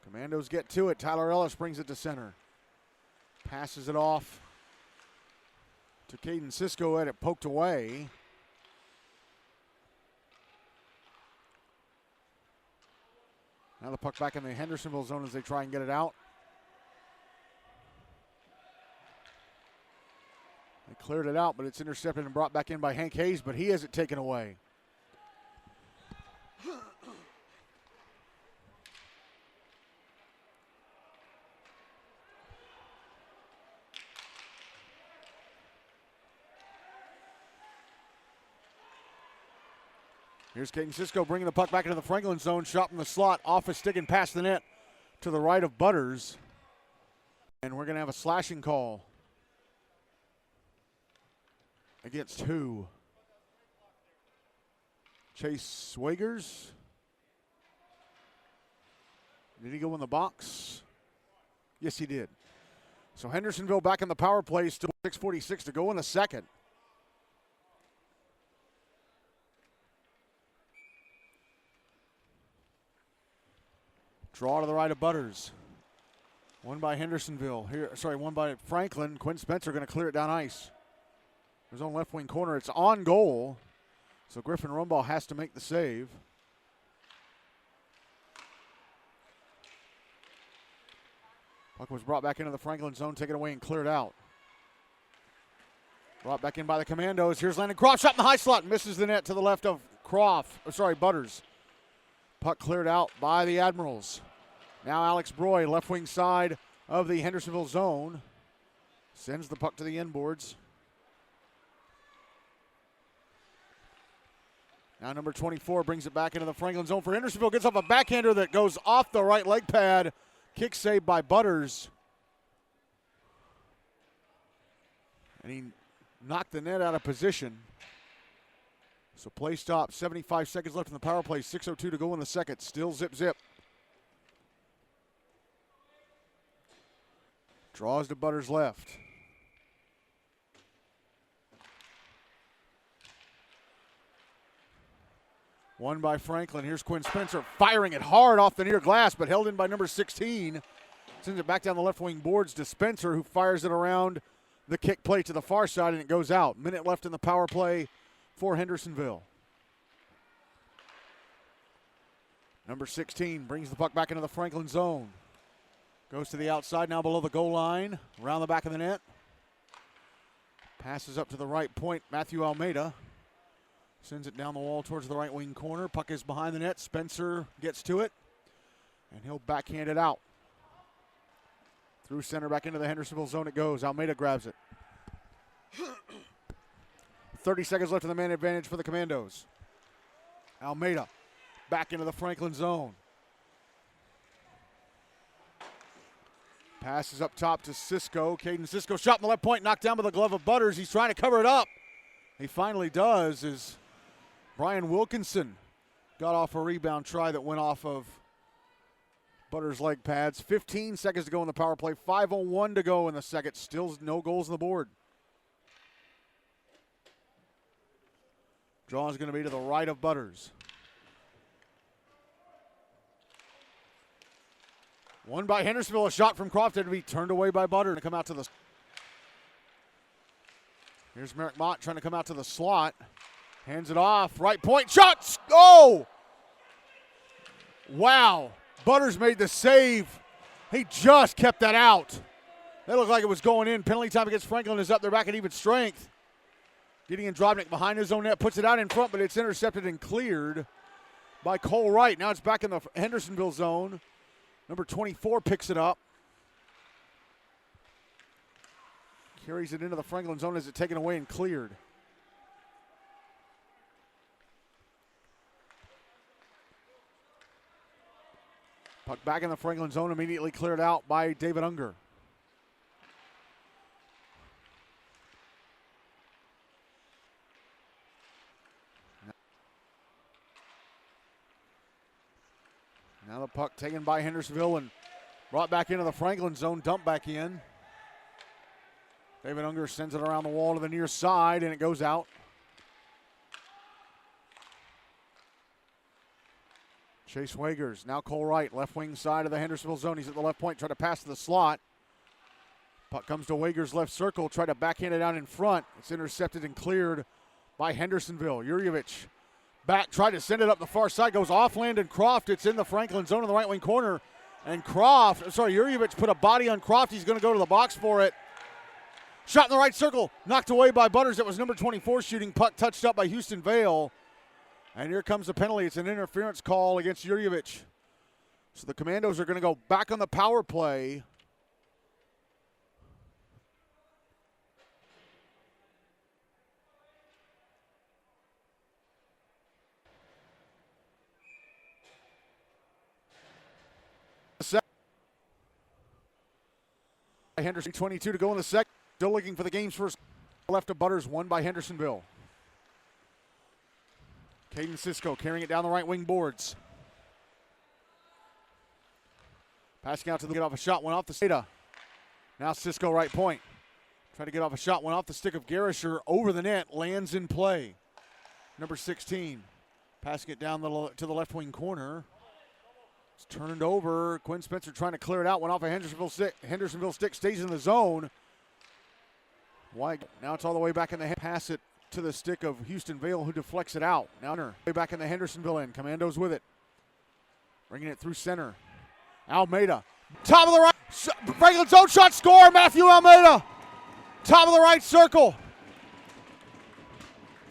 Commandos get to it. Tyler Ellis brings it to center. Passes it off to Caden Cisco, had it poked away. Now the puck back in the Hendersonville zone as they try and get it out. They cleared it out, but it's intercepted and brought back in by Hank Hayes, but he has it taken away. Here's Caden Cisco bringing the puck back into the Franklin zone. Shot from the slot, off a stick and past the net to the right of Butters. And we're going to have a slashing call. Against who? Chase Swagers. Did he go in the box? Yes, he did. So Hendersonville back in the power play, still 6:46 to go in the second. Draw to the right of Butters. One by Hendersonville. One by Franklin. Quinn Spencer going to clear it down ice. His own left wing corner. It's on goal. So Griffen Rumbaugh has to make the save. Puck was brought back into the Franklin zone, taken away and cleared out. Brought back in by the Commandos. Here's Landon Croft. Shot in the high slot. Misses the net to the left of Butters. Puck cleared out by the Admirals. Now Alex Broy, left wing side of the Hendersonville zone. Sends the puck to the inboards. Now number 24 brings it back into the Franklin zone for Hendersonville. Gets off a backhander that goes off the right leg pad. Kick saved by Butters. And he knocked the net out of position. So play stop, 75 seconds left in the power play, 6:02 to go in the second. Still zip. Draws to Butters left. One by Franklin. Here's Quinn Spencer firing it hard off the near glass, but held in by number 16. Sends it back down the left wing boards to Spencer, who fires it around the kick play to the far side, and it goes out. Minute left in the power play for Hendersonville. Number 16 brings the puck back into the Franklin zone. Goes to the outside, now below the goal line, around the back of the net. Passes up to the right point, Matthew Almeida. Sends it down the wall towards the right wing corner. Puck is behind the net. Spencer gets to it, and he'll backhand it out. Through center, back into the Hendersonville zone it goes. Almeida grabs it. 30 seconds left in the man advantage for the Commandos. Almeida back into the Franklin zone. Passes up top to Cisco. Caden Cisco shot in the left point, knocked down by the glove of Butters. He's trying to cover it up. He finally does, as Brian Wilkinson got off a rebound try that went off of Butters' leg pads. 15 seconds to go in the power play. 5:01 to go in the second. Still no goals on the board. Draw is going to be to the right of Butters. One by Hendersonville, a shot from Crofton to be turned away by Butter to come out to the. Here's Merrick Mott trying to come out to the slot. Hands it off, right point, shots! Oh! Wow, Butters made the save. He just kept that out. That looked like it was going in. Penalty time against Franklin is up. They're back at even strength. Gideon Drobnik behind his own net, puts it out in front, but it's intercepted and cleared by Cole Wright. Now it's back in the Hendersonville zone. Number 24 picks it up. Carries it into the Franklin zone as it's taken away and cleared. Puck back in the Franklin zone, immediately cleared out by David Unger. Now the puck taken by Hendersonville and brought back into the Franklin zone, dumped back in. David Unger sends it around the wall to the near side, and it goes out. Chase Wagers, now Cole Wright, left wing side of the Hendersonville zone. He's at the left point, trying to pass to the slot. Puck comes to Wagers' left circle, try to backhand it down in front. It's intercepted and cleared by Hendersonville. Jurjevic back, tried to send it up the far side, goes off Landon Croft. It's in the Franklin zone in the right wing corner. And Jurjevic put a body on Croft. He's going to go to the box for it. Shot in the right circle, knocked away by Butters. It was number 24 shooting. Puck touched up by Houston Vale. And here comes the penalty. It's an interference call against Jurjevic. So the Commandos are going to go back on the power play. Henderson, 22 to go in the second. Still looking for the game's first. Left of Butters, won by Hendersonville. Caden Cisco carrying it down the right wing boards. Passing out to the get off a shot, went off the Seda. Now Cisco right point. Trying to get off a shot, went off the stick of Garisher, over the net, lands in play. Number 16. Passing it down to the left wing corner. It's turned over. Quinn Spencer trying to clear it out, went off a Hendersonville stick, stays in the zone. Wide. Now it's all the way back in the pass it to the stick of Houston Vale, who deflects it out. Now way back in the Hendersonville end. Commandos with it. Bringing it through center. Almeida. Top of the right. Franklin's own shot, score. Matthew Almeida. Top of the right circle.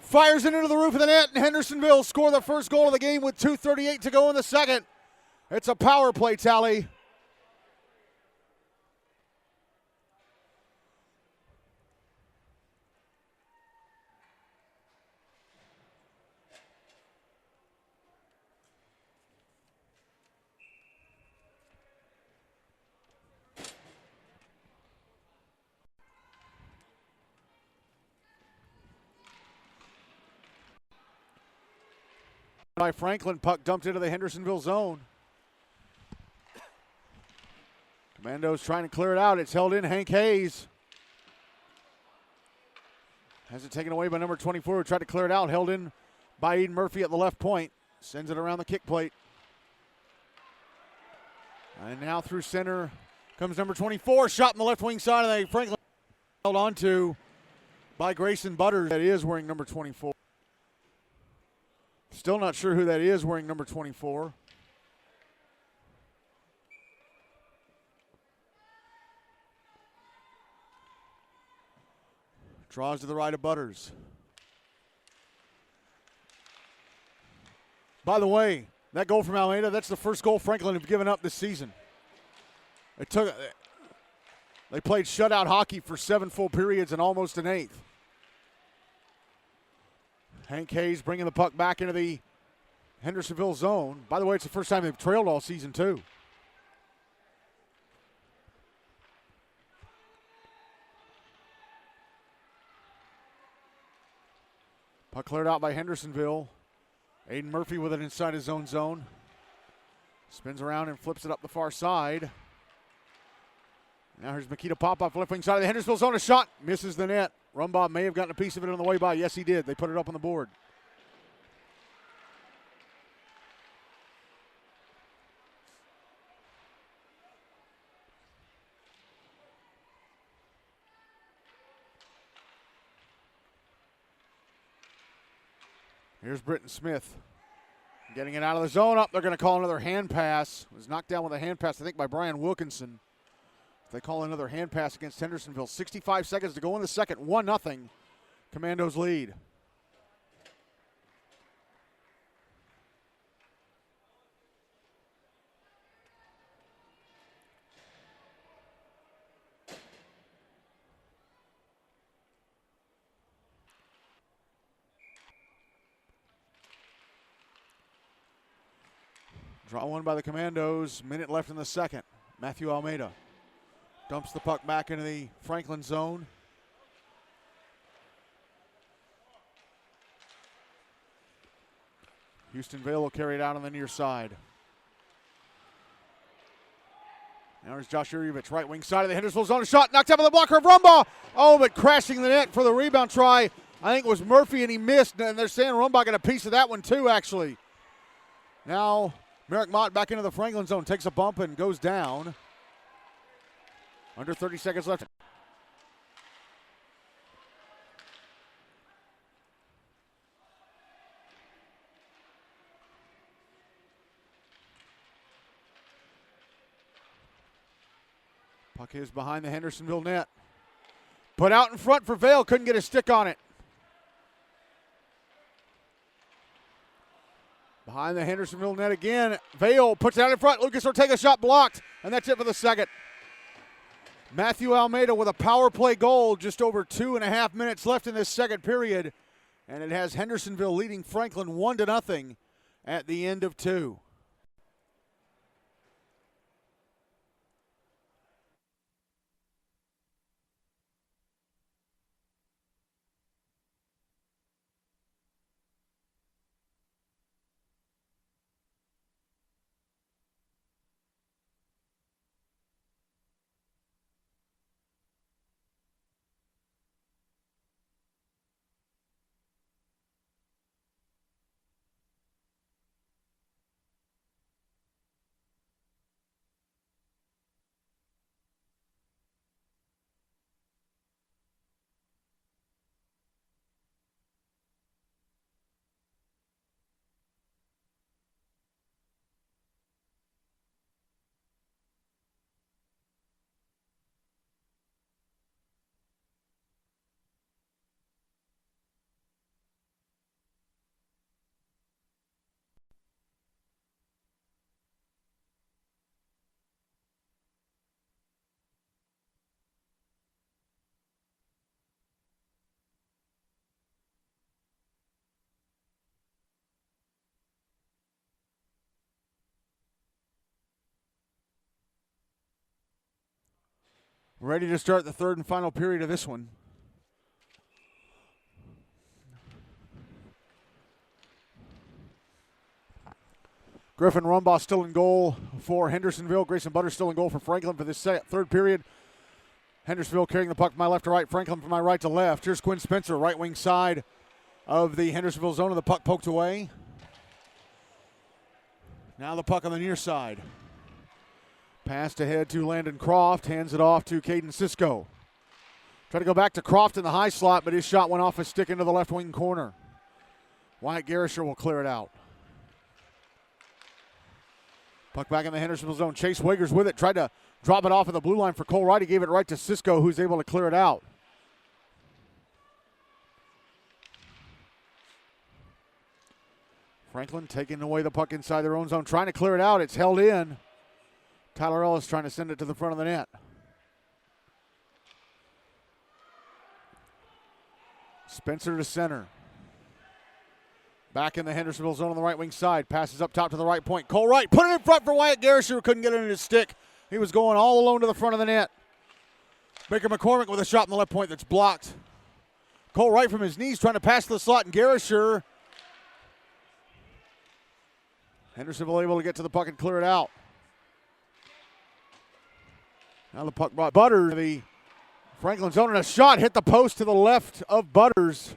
Fires it into the roof of the net, and Hendersonville score the first goal of the game with 2:38 to go in the second. It's a power play tally. By Franklin, puck dumped into the Hendersonville zone. Commandos trying to clear it out. It's held in. Hank Hayes has it taken away by number 24, who tried to clear it out. Held in by Eden Murphy at the left point. Sends it around the kick plate. And now through center comes number 24. Shot in the left wing side of the Franklin. Held on to by Grayson Butters. That is wearing number 24. Still not sure who that is wearing number 24. Draws to the right of Butters. By the way, that goal from Almeida, that's the first goal Franklin have given up this season. They played shutout hockey for 7 full periods and almost an eighth. Hank Hayes bringing the puck back into the Hendersonville zone. By the way, it's the first time they've trailed all season, too. Puck cleared out by Hendersonville. Aiden Murphy with it inside his own zone. Spins around and flips it up the far side. Now here's Makita Popov, left wing side of the Hendersonville zone. A shot, misses the net. Rumbaugh may have gotten a piece of it on the way by. Yes, he did. They put it up on the board. Here's Britton Smith. Getting it out of the zone. Up, they're going to call another hand pass. It was knocked down with a hand pass, I think, by Brian Wilkinson. They call another hand pass against Hendersonville. 65 seconds to go in the second. 1-0. Commandos lead. Draw one by the Commandos. Minute left in the second. Matthew Almeida dumps the puck back into the Franklin zone. Houston Vale will carry it out on the near side. Now there's Josh Urievich, right wing side of the Hendersonville zone. A shot knocked out by the blocker of Rumbaugh. Oh, but crashing the net for the rebound try. I think it was Murphy, and he missed. And they're saying Rumbaugh got a piece of that one too, actually. Now Merrick Mott back into the Franklin zone. Takes a bump and goes down. Under 30 seconds left. Puck is behind the Hendersonville net. Put out in front for Vale. Couldn't get a stick on it. Behind the Hendersonville net again. Vale puts it out in front. Lucas Ortega shot blocked. And that's it for the second. Matthew Almeida with a power play goal. Just over 2.5 minutes left in this second period. And it has Hendersonville leading Franklin 1-0 at the end of 2. Ready to start the third and final period of this one. Griffen Rumbaugh still in goal for Hendersonville. Grayson Butter still in goal for Franklin for this third period. Hendersonville carrying the puck from my left to right. Franklin from my right to left. Here's Quinn Spencer, right wing side of the Hendersonville zone, and the puck poked away. Now the puck on the near side. Passed ahead to Landon Croft, hands it off to Caden Sisko. Try to go back to Croft in the high slot, but his shot went off a stick into the left wing corner. Wyatt Garisher will clear it out. Puck back in the Hendersonville zone. Chase Wiggers with it, tried to drop it off at the blue line for Cole Wright. He gave it right to Sisko, who's able to clear it out. Franklin taking away the puck inside their own zone, trying to clear it out. It's held in. Tyler Ellis trying to send it to the front of the net. Spencer to center. Back in the Hendersonville zone on the right wing side. Passes up top to the right point. Cole Wright put it in front for Wyatt Garisher, who couldn't get it in his stick. He was going all alone to the front of the net. Baker McCormick with a shot in the left point that's blocked. Cole Wright from his knees trying to pass the slot, and Garisher. Hendersonville able to get to the puck and clear it out. Now the puck brought Butters to the Franklin zone, and a shot hit the post to the left of Butters.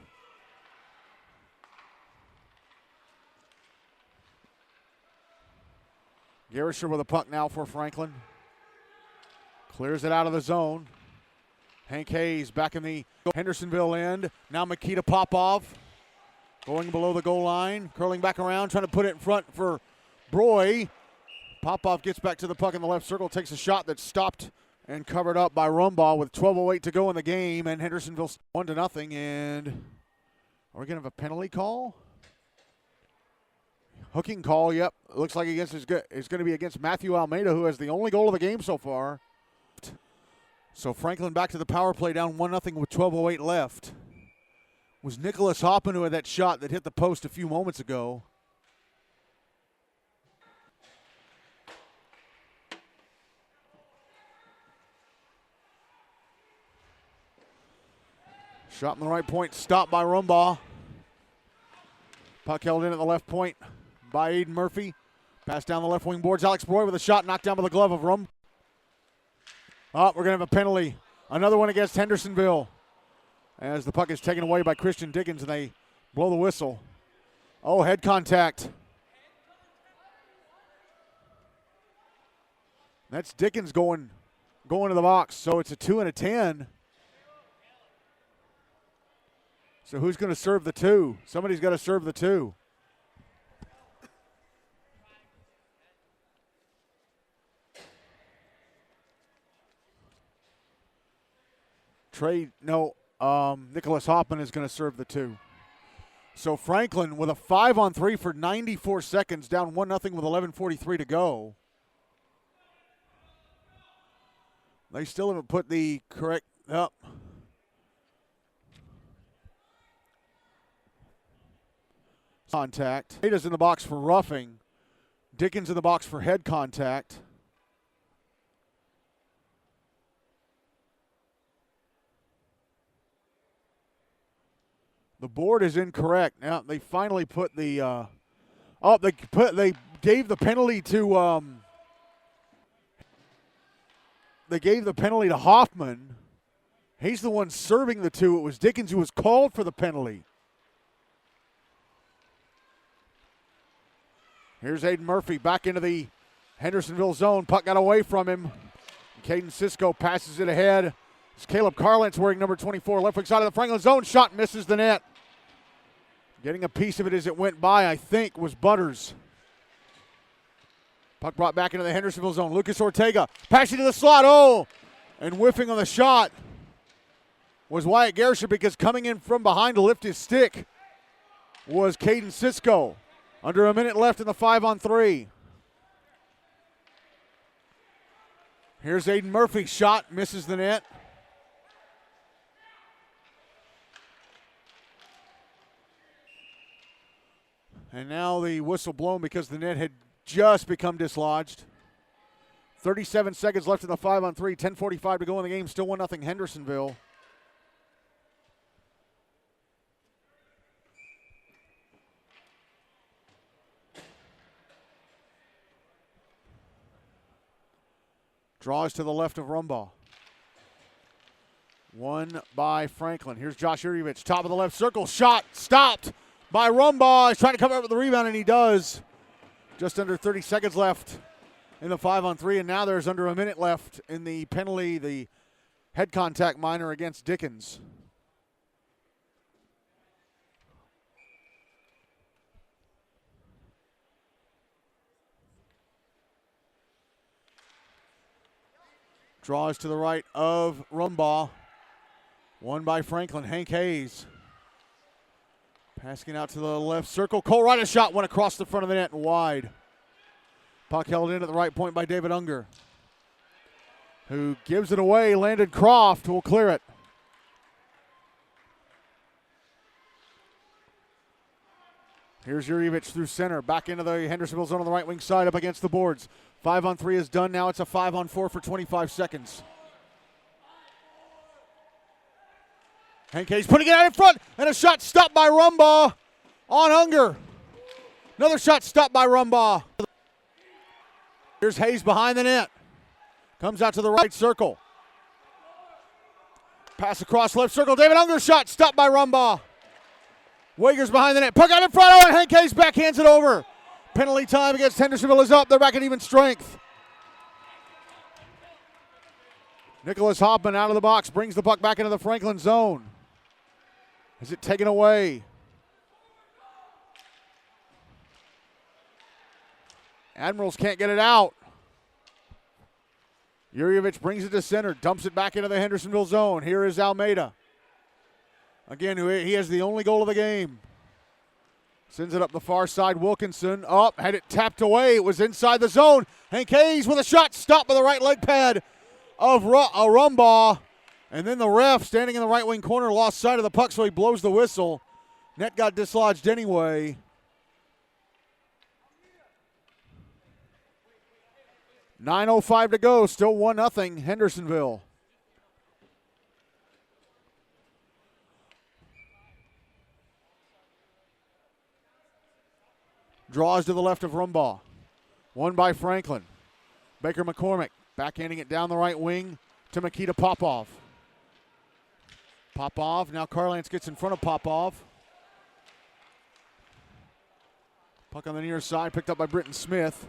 Garisher with a puck now for Franklin. Clears it out of the zone. Hank Hayes back in the Hendersonville end. Now Makita Popov going below the goal line. Curling back around, trying to put it in front for Broy. Popov gets back to the puck in the left circle, takes a shot that's stopped and covered up by Rumbaugh with 12:08 to go in the game, and Hendersonville's 1-0. And are we going to have a penalty call? Hooking call, yep. Looks like it's going to be against Matthew Almeida, who has the only goal of the game so far. So Franklin back to the power play, down 1-0 with 12:08 left. It was Nicholas Hoppen who had that shot that hit the post a few moments ago. Shot from the right point, stopped by Rumbaugh. Puck held in at the left point by Aiden Murphy. Pass down the left wing boards. Alex Broy with a shot knocked down by the glove of Rumbaugh. Oh, we're going to have a penalty. Another one against Hendersonville. As the puck is taken away by Christian Dickens and they blow the whistle. Oh, head contact. That's Dickens going to the box. So it's a 2 and a 10. So who's going to serve the 2? Somebody's got to serve the 2. Nicholas Hoffman is going to serve the 2. So Franklin with a 5-on-3 for 94 seconds, down 1-0 with 11:43 to go. They still haven't put the correct up. Contact. Ada's in the box for roughing. Dickens in the box for head contact. The board is incorrect. Now they finally put the they gave the penalty to Hoffman. He's the one serving the 2. It was Dickens who was called for the penalty. Here's Aiden Murphy back into the Hendersonville zone. Puck got away from him. Caden Cisco passes it ahead. It's Caleb Carlentz wearing number 24, left wing side of the Franklin zone. Shot misses the net. Getting a piece of it as it went by, I think, was Butters. Puck brought back into the Hendersonville zone. Lucas Ortega passing to the slot. Oh! And whiffing on the shot was Wyatt Gershon, because coming in from behind to lift his stick was Caden Cisco. Under a minute left in the 5-on-3. Here's Aiden Murphy. Shot misses the net. And now the whistle blown because the net had just become dislodged. 37 seconds left in the 5-on-3. 10:45 to go in the game. Still 1-0 Hendersonville. Draws to the left of Rumbaugh. One by Franklin. Here's Josh Urievich, top of the left circle. Shot stopped by Rumbaugh. He's trying to cover up with the rebound, and he does. Just under 30 seconds left in the 5-on-3, and now there's under a minute left in the penalty, the head contact minor against Dickens. Draws to the right of Rumbaugh. One by Franklin. Hank Hayes. Passing out to the left circle. Cole Wright, a shot went across the front of the net and wide. Puck held in at the right point by David Unger, who gives it away. Landon Croft will clear it. Here's Urievich through center. Back into the Hendersonville zone on the right wing side, up against the boards. 5-on-3 is done. Now it's a 5-on-4 for 25 seconds. Hank Hayes putting it out in front, and a shot stopped by Rumbaugh on Unger. Another shot stopped by Rumbaugh. Here's Hayes behind the net. Comes out to the right circle. Pass across left circle. David Unger shot stopped by Rumbaugh. Wager's behind the net. Puck out in front. Oh, and Hank Hayes backhands it over. Penalty time against Hendersonville is up. They're back at even strength. Nicholas Hoffman out of the box. Brings the puck back into the Franklin zone. Is it taken away? Admirals can't get it out. Urievich brings it to center. Dumps it back into the Hendersonville zone. Here is Almeida. Again, he has the only goal of the game. Sends it up the far side. Wilkinson up, had it tapped away. It was inside the zone. Hank Hayes with a shot stopped by the right leg pad of Rumbaugh. And then the ref, standing in the right wing corner, lost sight of the puck, so he blows the whistle. Net got dislodged anyway. .9:05 to go. Still 1-0 Hendersonville. Draws to the left of Rumbaugh. Won by Franklin. Baker McCormick backhanding it down the right wing to Makita Popov. Popov, now Carlance gets in front of Popov. Puck on the near side, picked up by Britton Smith.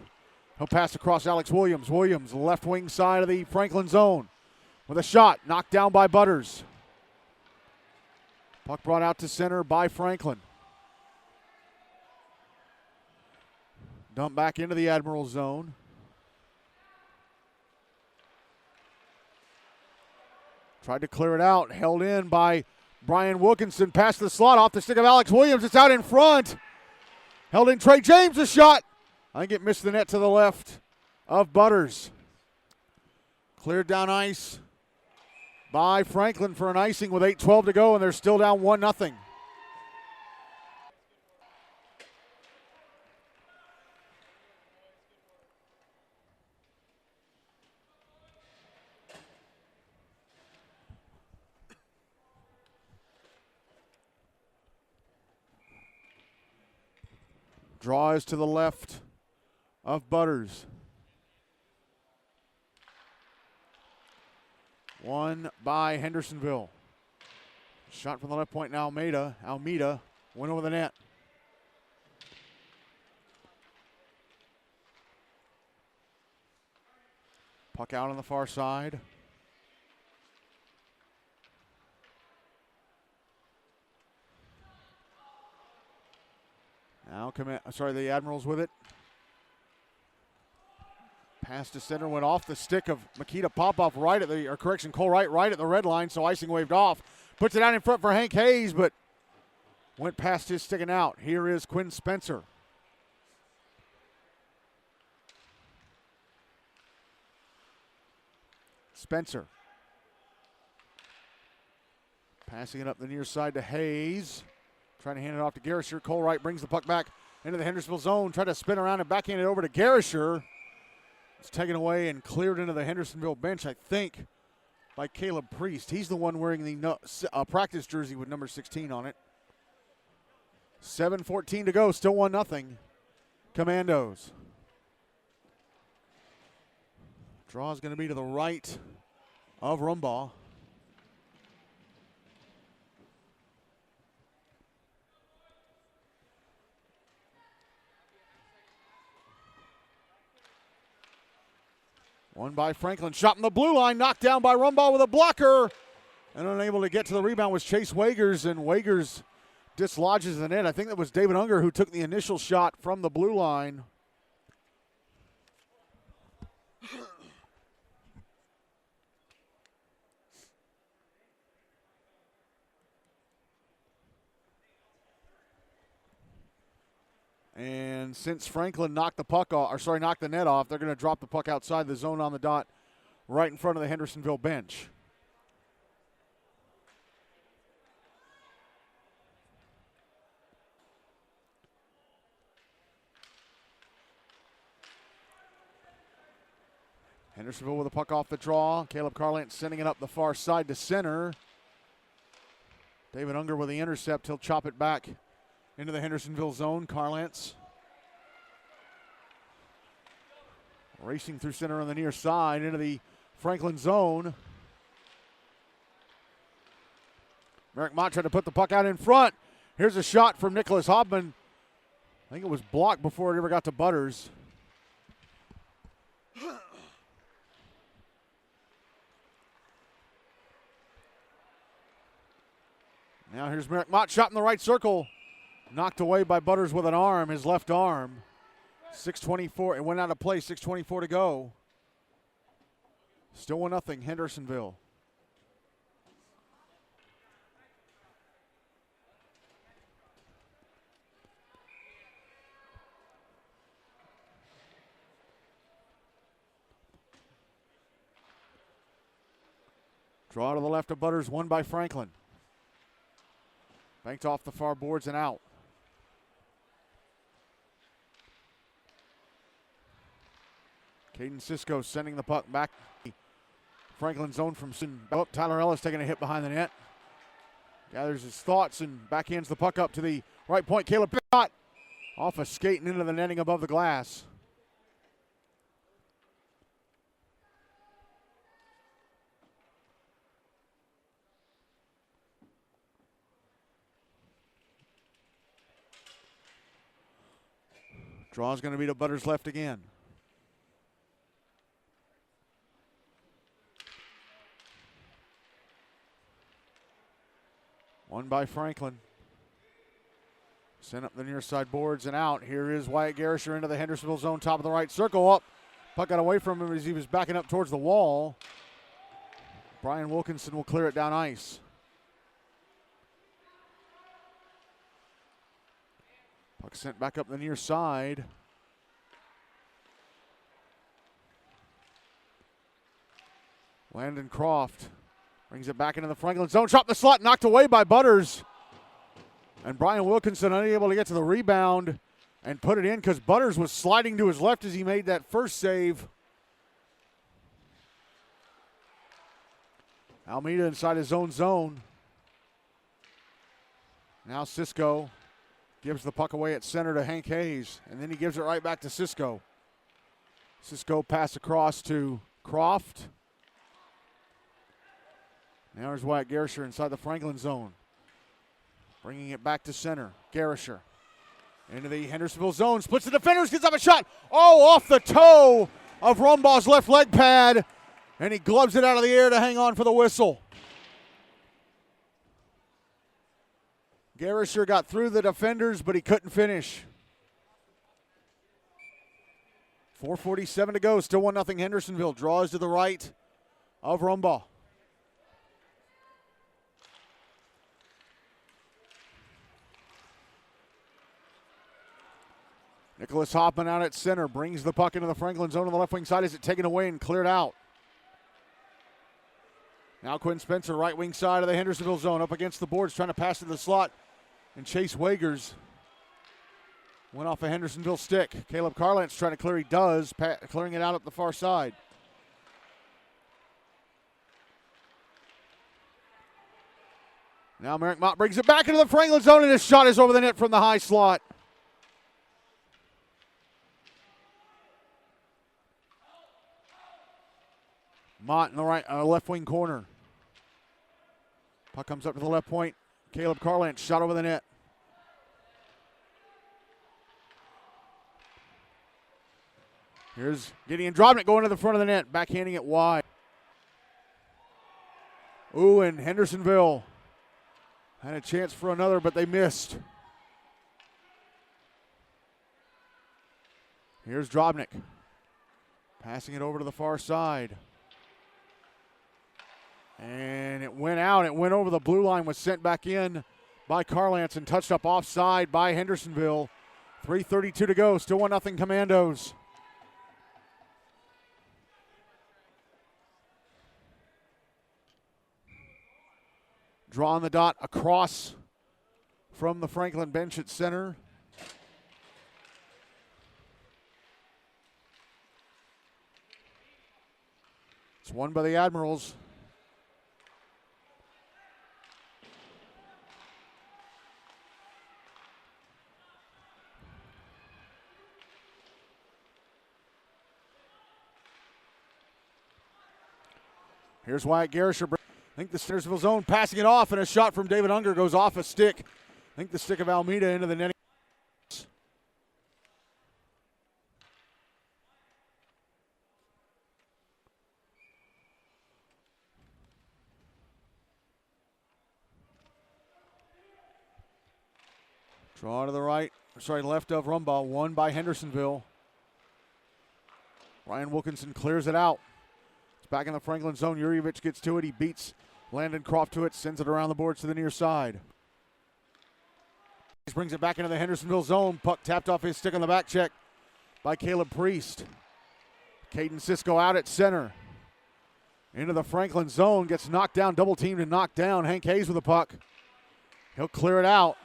He'll pass across Alex Williams. Williams, left wing side of the Franklin zone with a shot, knocked down by Butters. Puck brought out to center by Franklin. Dump back into the Admiral zone. Tried to clear it out, held in by Brian Wilkinson. Past the slot off the stick of Alex Williams. It's out in front. Held in Trey James, a shot. I think it missed the net to the left of Butters. Cleared down ice by Franklin for an icing with 8:12 to go, and they're still down 1-0. Draws to the left of Butters. Won by Hendersonville. Shot from the left point now, Almeida went over the net. Puck out on the far side. Now the Admirals with it. Pass to center, went off the stick of Makita Popov Cole Wright right at the red line, so icing waved off. Puts it out in front for Hank Hayes, but went past his sticking out. Here is Quinn Spencer. Spencer. Passing it up the near side to Hayes. Trying to hand it off to Garisher. Cole Wright brings the puck back into the Hendersonville zone. Tried to spin around and backhand it over to Garisher. It's taken away and cleared into the Hendersonville bench, I think, by Caleb Priest. He's the one wearing the practice jersey with number 16 on it. 7:14 to go, still 1-0. Commandos. Draw is going to be to the right of Rumbaugh. Won by Franklin. Shot in the blue line. Knocked down by Rumbaugh with a blocker. And unable to get to the rebound was Chase Wagers. And Wagers dislodges the net. I think that was David Unger who took the initial shot from the blue line. And since Franklin knocked the net off, they're going to drop the puck outside the zone on the dot right in front of the Hendersonville bench. Hendersonville with the puck off the draw. Caleb Carlant sending it up the far side to center. David Unger with the intercept. He'll chop it back into the Hendersonville zone. Carlance racing through center on the near side into the Franklin zone. Merrick Mott tried to put the puck out in front. Here's a shot from Nicholas Hobman. I think it was blocked before it ever got to Butters. Now here's Merrick Mott, shot in the right circle. Knocked away by Butters with an arm, his left arm. 6:24, it went out of play, 6:24 to go. Still 1-0, Hendersonville. Draw to the left of Butters, won by Franklin. Banked off the far boards and out. Caden Cisco sending the puck back. Franklin zone from Tyler Ellis taking a hit behind the net. Gathers his thoughts and backhands the puck up to the right point. Caleb shot. Off a skate and into the netting above the glass. Draw's going to be to Butters left again. One by Franklin. Sent up the near side boards and out. Here is Wyatt Garisher into the Hendersonville zone, top of the right circle up. Puck got away from him as he was backing up towards the wall. Brian Wilkinson will clear it down ice. Puck sent back up the near side. Landon Croft brings it back into the Franklin zone. Shot in the slot, knocked away by Butters. And Brian Wilkinson unable to get to the rebound and put it in because Butters was sliding to his left as he made that first save. Almeida inside his own zone. Now Cisco gives the puck away at center to Hank Hayes, and then he gives it right back to Cisco. Cisco pass across to Croft. Now there's Wyatt Garisher inside the Franklin zone. Bringing it back to center. Garisher into the Hendersonville zone. Splits the defenders, gets up a shot. Oh, off the toe of Rumbaugh's left leg pad. And he gloves it out of the air to hang on for the whistle. Garisher got through the defenders, but he couldn't finish. 4:47 to go. Still 1-0 Hendersonville. Draws to the right of Rumbaugh. Nicholas Hoffman out at center. Brings the puck into the Franklin zone on the left wing side. Is it taken away and cleared out? Now Quinn Spencer, right wing side of the Hendersonville zone, up against the boards, trying to pass to the slot. And Chase Wagers went off a Hendersonville stick. Caleb Carlance trying to clear. He does, clearing it out up the far side. Now Merrick Mott brings it back into the Franklin zone, and his shot is over the net from the high slot. Mott in the right, left wing corner. Puck comes up to the left point. Caleb Carlance shot over the net. Here's Gideon Drobnik going to the front of the net, backhanding it wide. Ooh, and Hendersonville had a chance for another, but they missed. Here's Drobnik, passing it over to the far side. And it went out. It went over the blue line, was sent back in by Carlance and touched up offside by Hendersonville. 3:32 to go. Still 1-0 Commandos. Draw on the dot across from the Franklin bench at center. It's won by the Admirals. Here's Wyatt Garisher. I think the Hendersonville zone, passing it off, and a shot from David Unger goes off a stick. I think the stick of Almeida into the netting. Draw to the right, left of Rumbaugh, won by Hendersonville. Ryan Wilkinson clears it out. It's back in the Franklin zone. Jurjevic gets to it. He beats Landon Croft to it, sends it around the boards to the near side. He brings it back into the Hendersonville zone. Puck tapped off his stick on the back check by Caleb Priest. Caden Cisco out at center. Into the Franklin zone. Gets knocked down, double teamed and knocked down. Hank Hayes with the puck. He'll clear it out.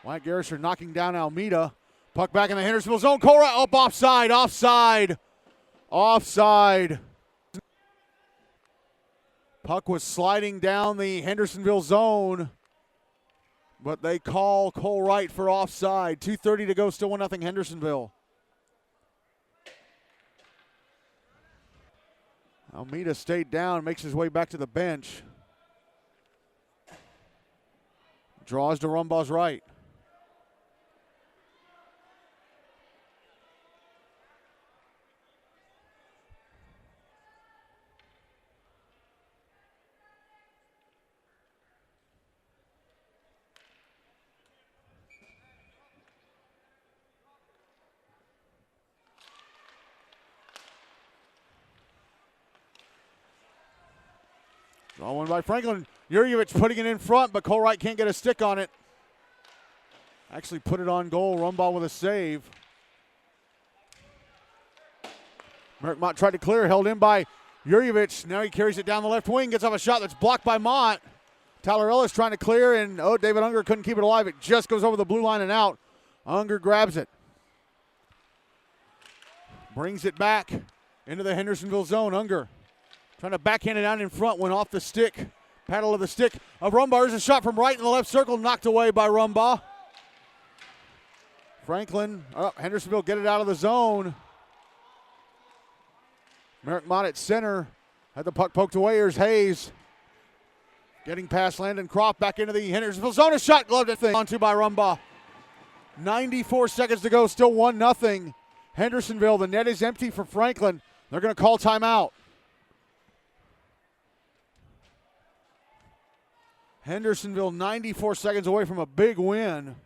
Wyatt Garisher knocking down Almeida. Puck back in the Hendersonville zone. Cora up offside, offside, offside. Puck was sliding down the Hendersonville zone, but they call Cole Wright for offside. 2:30 to go, still 1-0 Hendersonville. Almeida stayed down, makes his way back to the bench. Draws to Rumbaugh's right. Draw one by Franklin. Jurjevic putting it in front, but Cole Wright can't get a stick on it. Actually put it on goal. Rumbaugh with a save. Merrick Mott tried to clear, held in by Jurjevic. Now he carries it down the left wing, gets off a shot that's blocked by Mott. Tyler Ellis trying to clear, and David Unger couldn't keep it alive. It just goes over the blue line and out. Unger grabs it. Brings it back into the Hendersonville zone. Unger trying to backhand it out in front, went off the stick. Paddle of the stick of Rumbaugh. There's a shot from right in the left circle, knocked away by Rumbaugh. Franklin, Hendersonville get it out of the zone. Merrick Mott at center. Had the puck poked away. Here's Hayes. Getting past Landon Croft back into the Hendersonville zone. A shot gloved it onto by Rumbaugh. 94 seconds to go. Still 1-0. Hendersonville. The net is empty for Franklin. They're going to call timeout. Hendersonville 94 seconds away from a big win.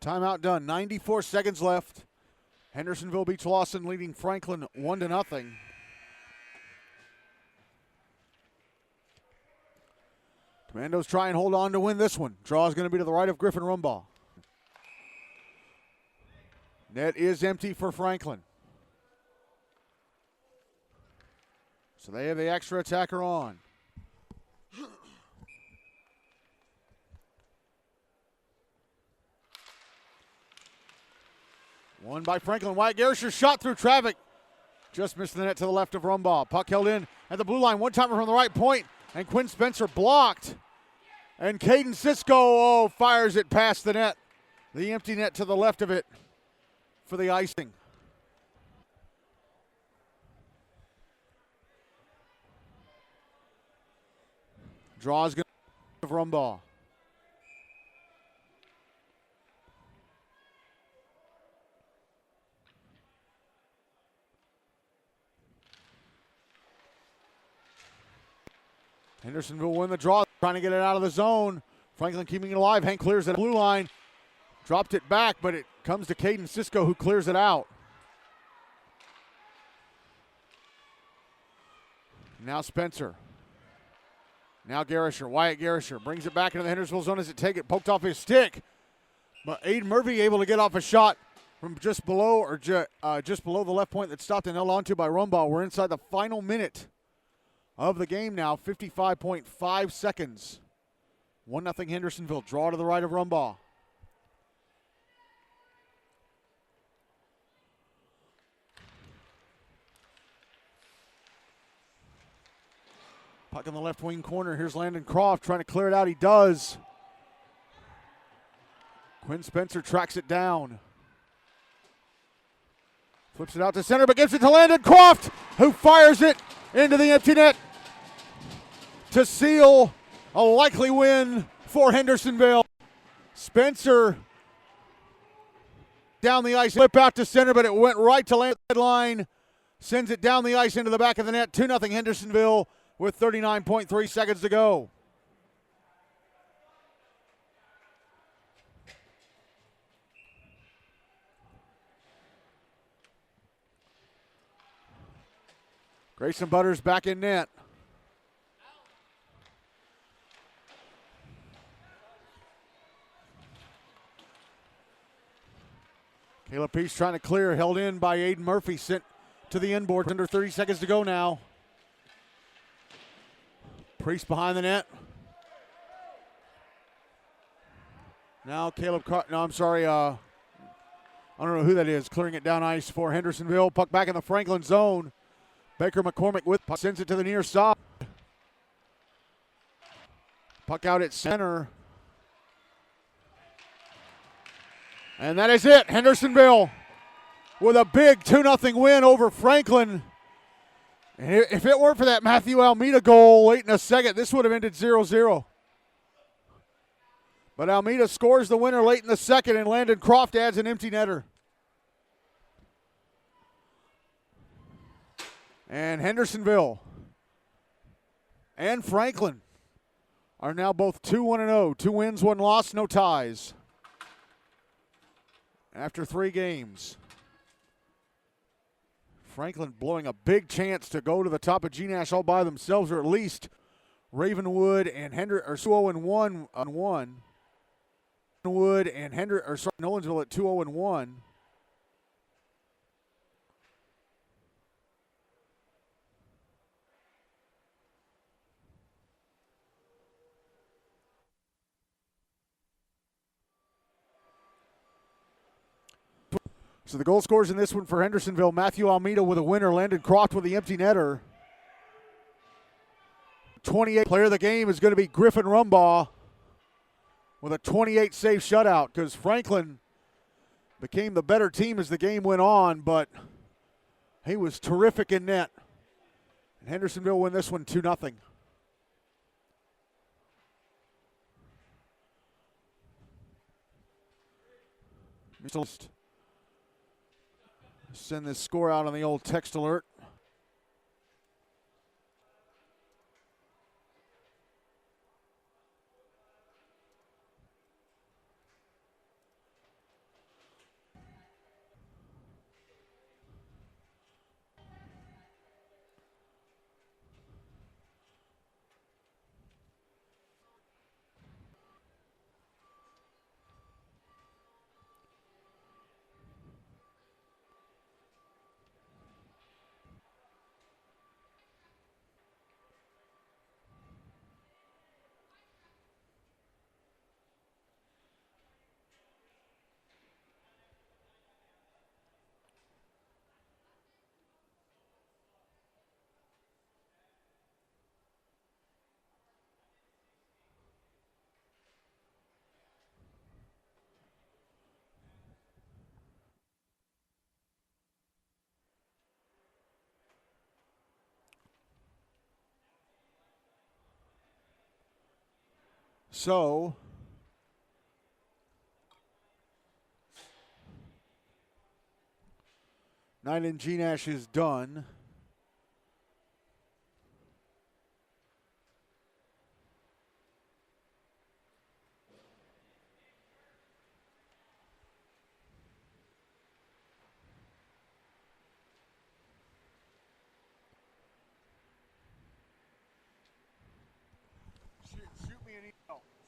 Timeout done. 94 seconds left. Hendersonville-Beech-Lawson leading Franklin 1-0. Commandos try and hold on to win this one. Draw is going to be to the right of Griffen Rumbaugh. Net is empty for Franklin. So they have the extra attacker on. One by Franklin. Wyatt Garrisher shot through traffic. Just missed the net to the left of Rumbaugh. Puck held in at the blue line. One-timer from the right point. And Quinn Spencer blocked. And Caden Cisco fires it past the net. The empty net to the left of it for the icing. Draws going to Rumbaugh. Hendersonville win the draw, trying to get it out of the zone. Franklin keeping it alive. Hank clears it blue line. Dropped it back, but it comes to Caden Cisco, who clears it out. Now Spencer. Now Garrisher. Wyatt Garrisher brings it back into the Hendersonville zone as it take it poked off his stick. But Aiden Murphy able to get off a shot from just below or just below the left point that stopped and held onto by Rumbaugh. We're inside the final minute of the game now, 55.5 seconds. 1-0 Hendersonville. Draw to the right of Rumbaugh. Puck in the left wing corner. Here's Landon Croft trying to clear it out. He does. Quinn Spencer tracks it down. Flips it out to center, but gives it to Landon Croft, who fires it into the empty net to seal a likely win for Hendersonville. Spencer Down the ice, flip out to center, but it went right to land line. Sends it down the ice into the back of the net. 2-0 Hendersonville with 39.3 seconds to go. Grayson Butters back in net. Caleb Peace trying to clear, held in by Aiden Murphy, sent to the inboard. Under 30 seconds to go now. Priest behind the net. Now Caleb, I don't know who that is, clearing it down ice for Hendersonville. Puck back in the Franklin zone. Baker McCormick with puck, sends it to the near side. Puck out at center. And that is it. Hendersonville with a big 2-0 win over Franklin. And if it weren't for that Matthew Almeida goal late in the second, this would have ended 0-0. But Almeida scores the winner late in the second, and Landon Croft adds an empty netter. And Hendersonville and Franklin are now both 2-1-0. 2 wins, 1 loss, no ties. After 3 games. Franklin blowing a big chance to go to the top of GNASH all by themselves, or at least Ravenwood and Nolensville at 2-0-1. So the goal scorers in this one for Hendersonville: Matthew Almeida with a winner, Landon Croft with the empty netter. 28th player of the game is going to be Griffen Rumbaugh with a 28-save shutout, because Franklin became the better team as the game went on, but he was terrific in net. And Hendersonville win this one 2-0. Send this score out on the old text alert. So, night in GNASH is done.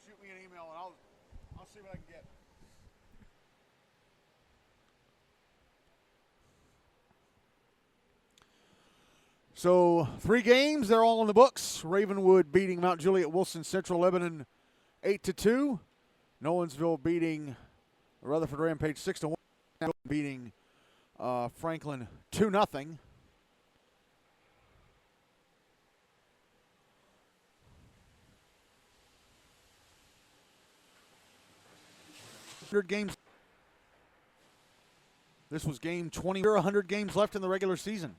Shoot me an email and I'll see what I can get. So 3 games, they're all in the books. Ravenwood beating Mount Juliet Wilson Central Lebanon 8-2. Nolensville beating Rutherford Rampage 6-1. Beating Franklin 2-0. Games. This was game 20. There are 100 games left in the regular season.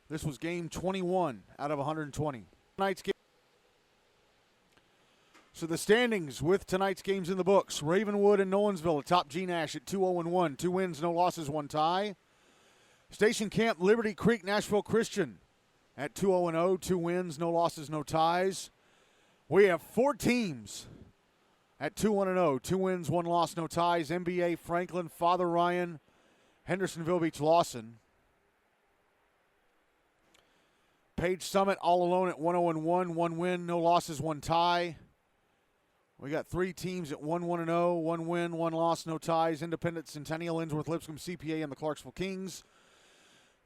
This was game 21 out of 120. Tonight's game. So the standings with tonight's games in the books. Ravenwood and Nolensville atop GNASH at 2-0-1. 2 wins, no losses, 1 tie. Station Camp Liberty Creek Nashville Christian at 2-0-0. 2 wins, no losses, no ties. We have 4 teams at 2-1-0. 2 wins, 1 loss, no ties. MBA, Franklin, Father Ryan, Hendersonville-Beech-Lawson. Page Summit all alone at 1-0-1. 1 win, no losses, 1 tie. We got 3 teams at 1-1-0, 1 win, 1 loss, no ties. Independent, Centennial, Innsworth, Lipscomb, CPA, and the Clarksville Kings.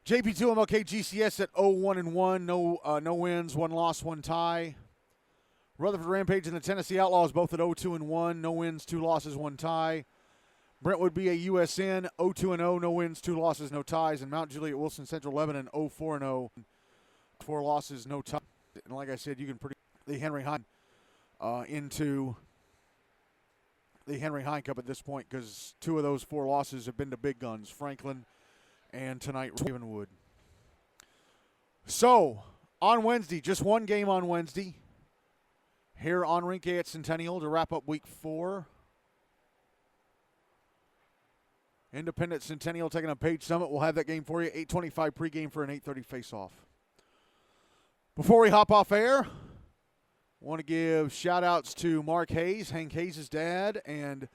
JP2 MLK GCS at 0-1-1, no wins, 1 loss, 1 tie. Rutherford Rampage and the Tennessee Outlaws both at 0-2-1, no wins, 2 losses, 1 tie. Brentwood BA USN 0-2-0, no wins, 2 losses, no ties. And Mount Juliet Wilson Central Lebanon 0-4-0, 4 losses, no ties. And like I said, you can predict the Henry Hine into the Henry Hine Cup at this point because 2 of those 4 losses have been to big guns, Franklin and tonight Ravenwood. So, on Wednesday, just 1 game on Wednesday here on Rink A at Centennial to wrap up week 4. Independent Centennial taking on Page Summit. We'll have that game for you, 8:25 pregame for an 8:30 face-off. Before we hop off air, I want to give shout-outs to Mark Hayes, Hank Hayes' dad, and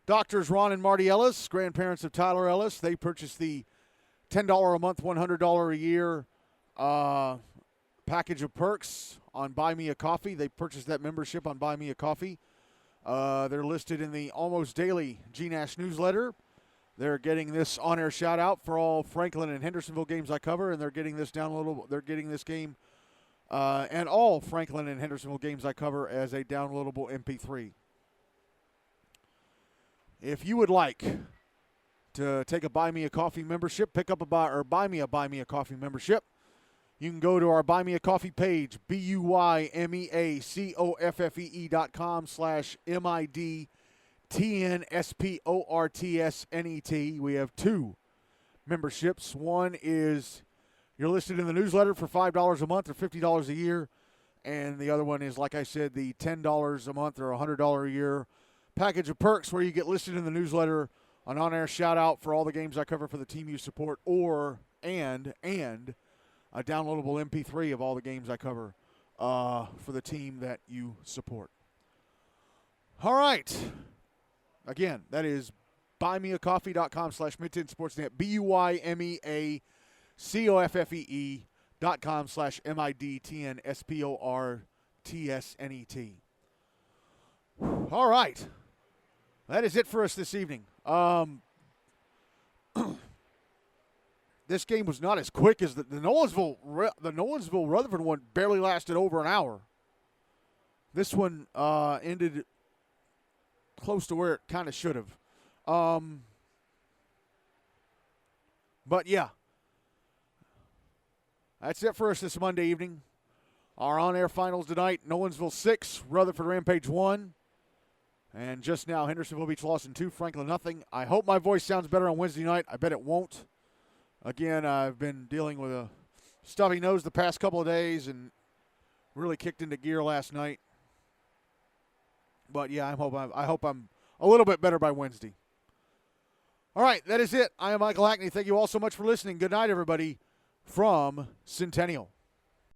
Doctors Ron and Marty Ellis, grandparents of Tyler Ellis. They purchased the $10 a month, $100 a year package of perks on Buy Me a Coffee. They purchased that membership on Buy Me a Coffee. They're listed in the almost daily GNASH newsletter. They're getting this on-air shout-out for all Franklin and Hendersonville games I cover, and they're getting this downloadable. They're getting this game and all Franklin and Hendersonville games I cover as a downloadable MP3. If you would like to take a Buy Me a Coffee membership, pick up a buy me a Coffee membership, you can go to our Buy Me a Coffee page, BUYMEACOFFEE.com/MIDTNSPORTSNET. We have 2 memberships. One is you're listed in the newsletter for $5 a month or $50 a year. And the other one is, like I said, the $10 a month or $100 a year package of perks where you get listed in the newsletter, an on-air shout-out for all the games I cover for the team you support, and a downloadable MP3 of all the games I cover for the team that you support. All right. Again, that is buymeacoffee.com/MidTenSportsNet, BUYMEACOFFEE.com/MIDTNSPORTSNET. All right. That is it for us this evening. This game was not as quick as the Nolensville Rutherford one barely lasted over an hour. This one ended close to where it kind of should have. But yeah, that's it for us this Monday evening. Our on-air finals tonight: Nolensville 6, Rutherford Rampage 1. And just now, Hendersonville-Beech-Lawson 2, Franklin nothing. I hope my voice sounds better on Wednesday night. I bet it won't. Again, I've been dealing with a stuffy nose the past couple of days and really kicked into gear last night. But yeah, I hope I'm a little bit better by Wednesday. All right, that is it. I am Michael Hackney. Thank you all so much for listening. Good night, everybody, from Centennial.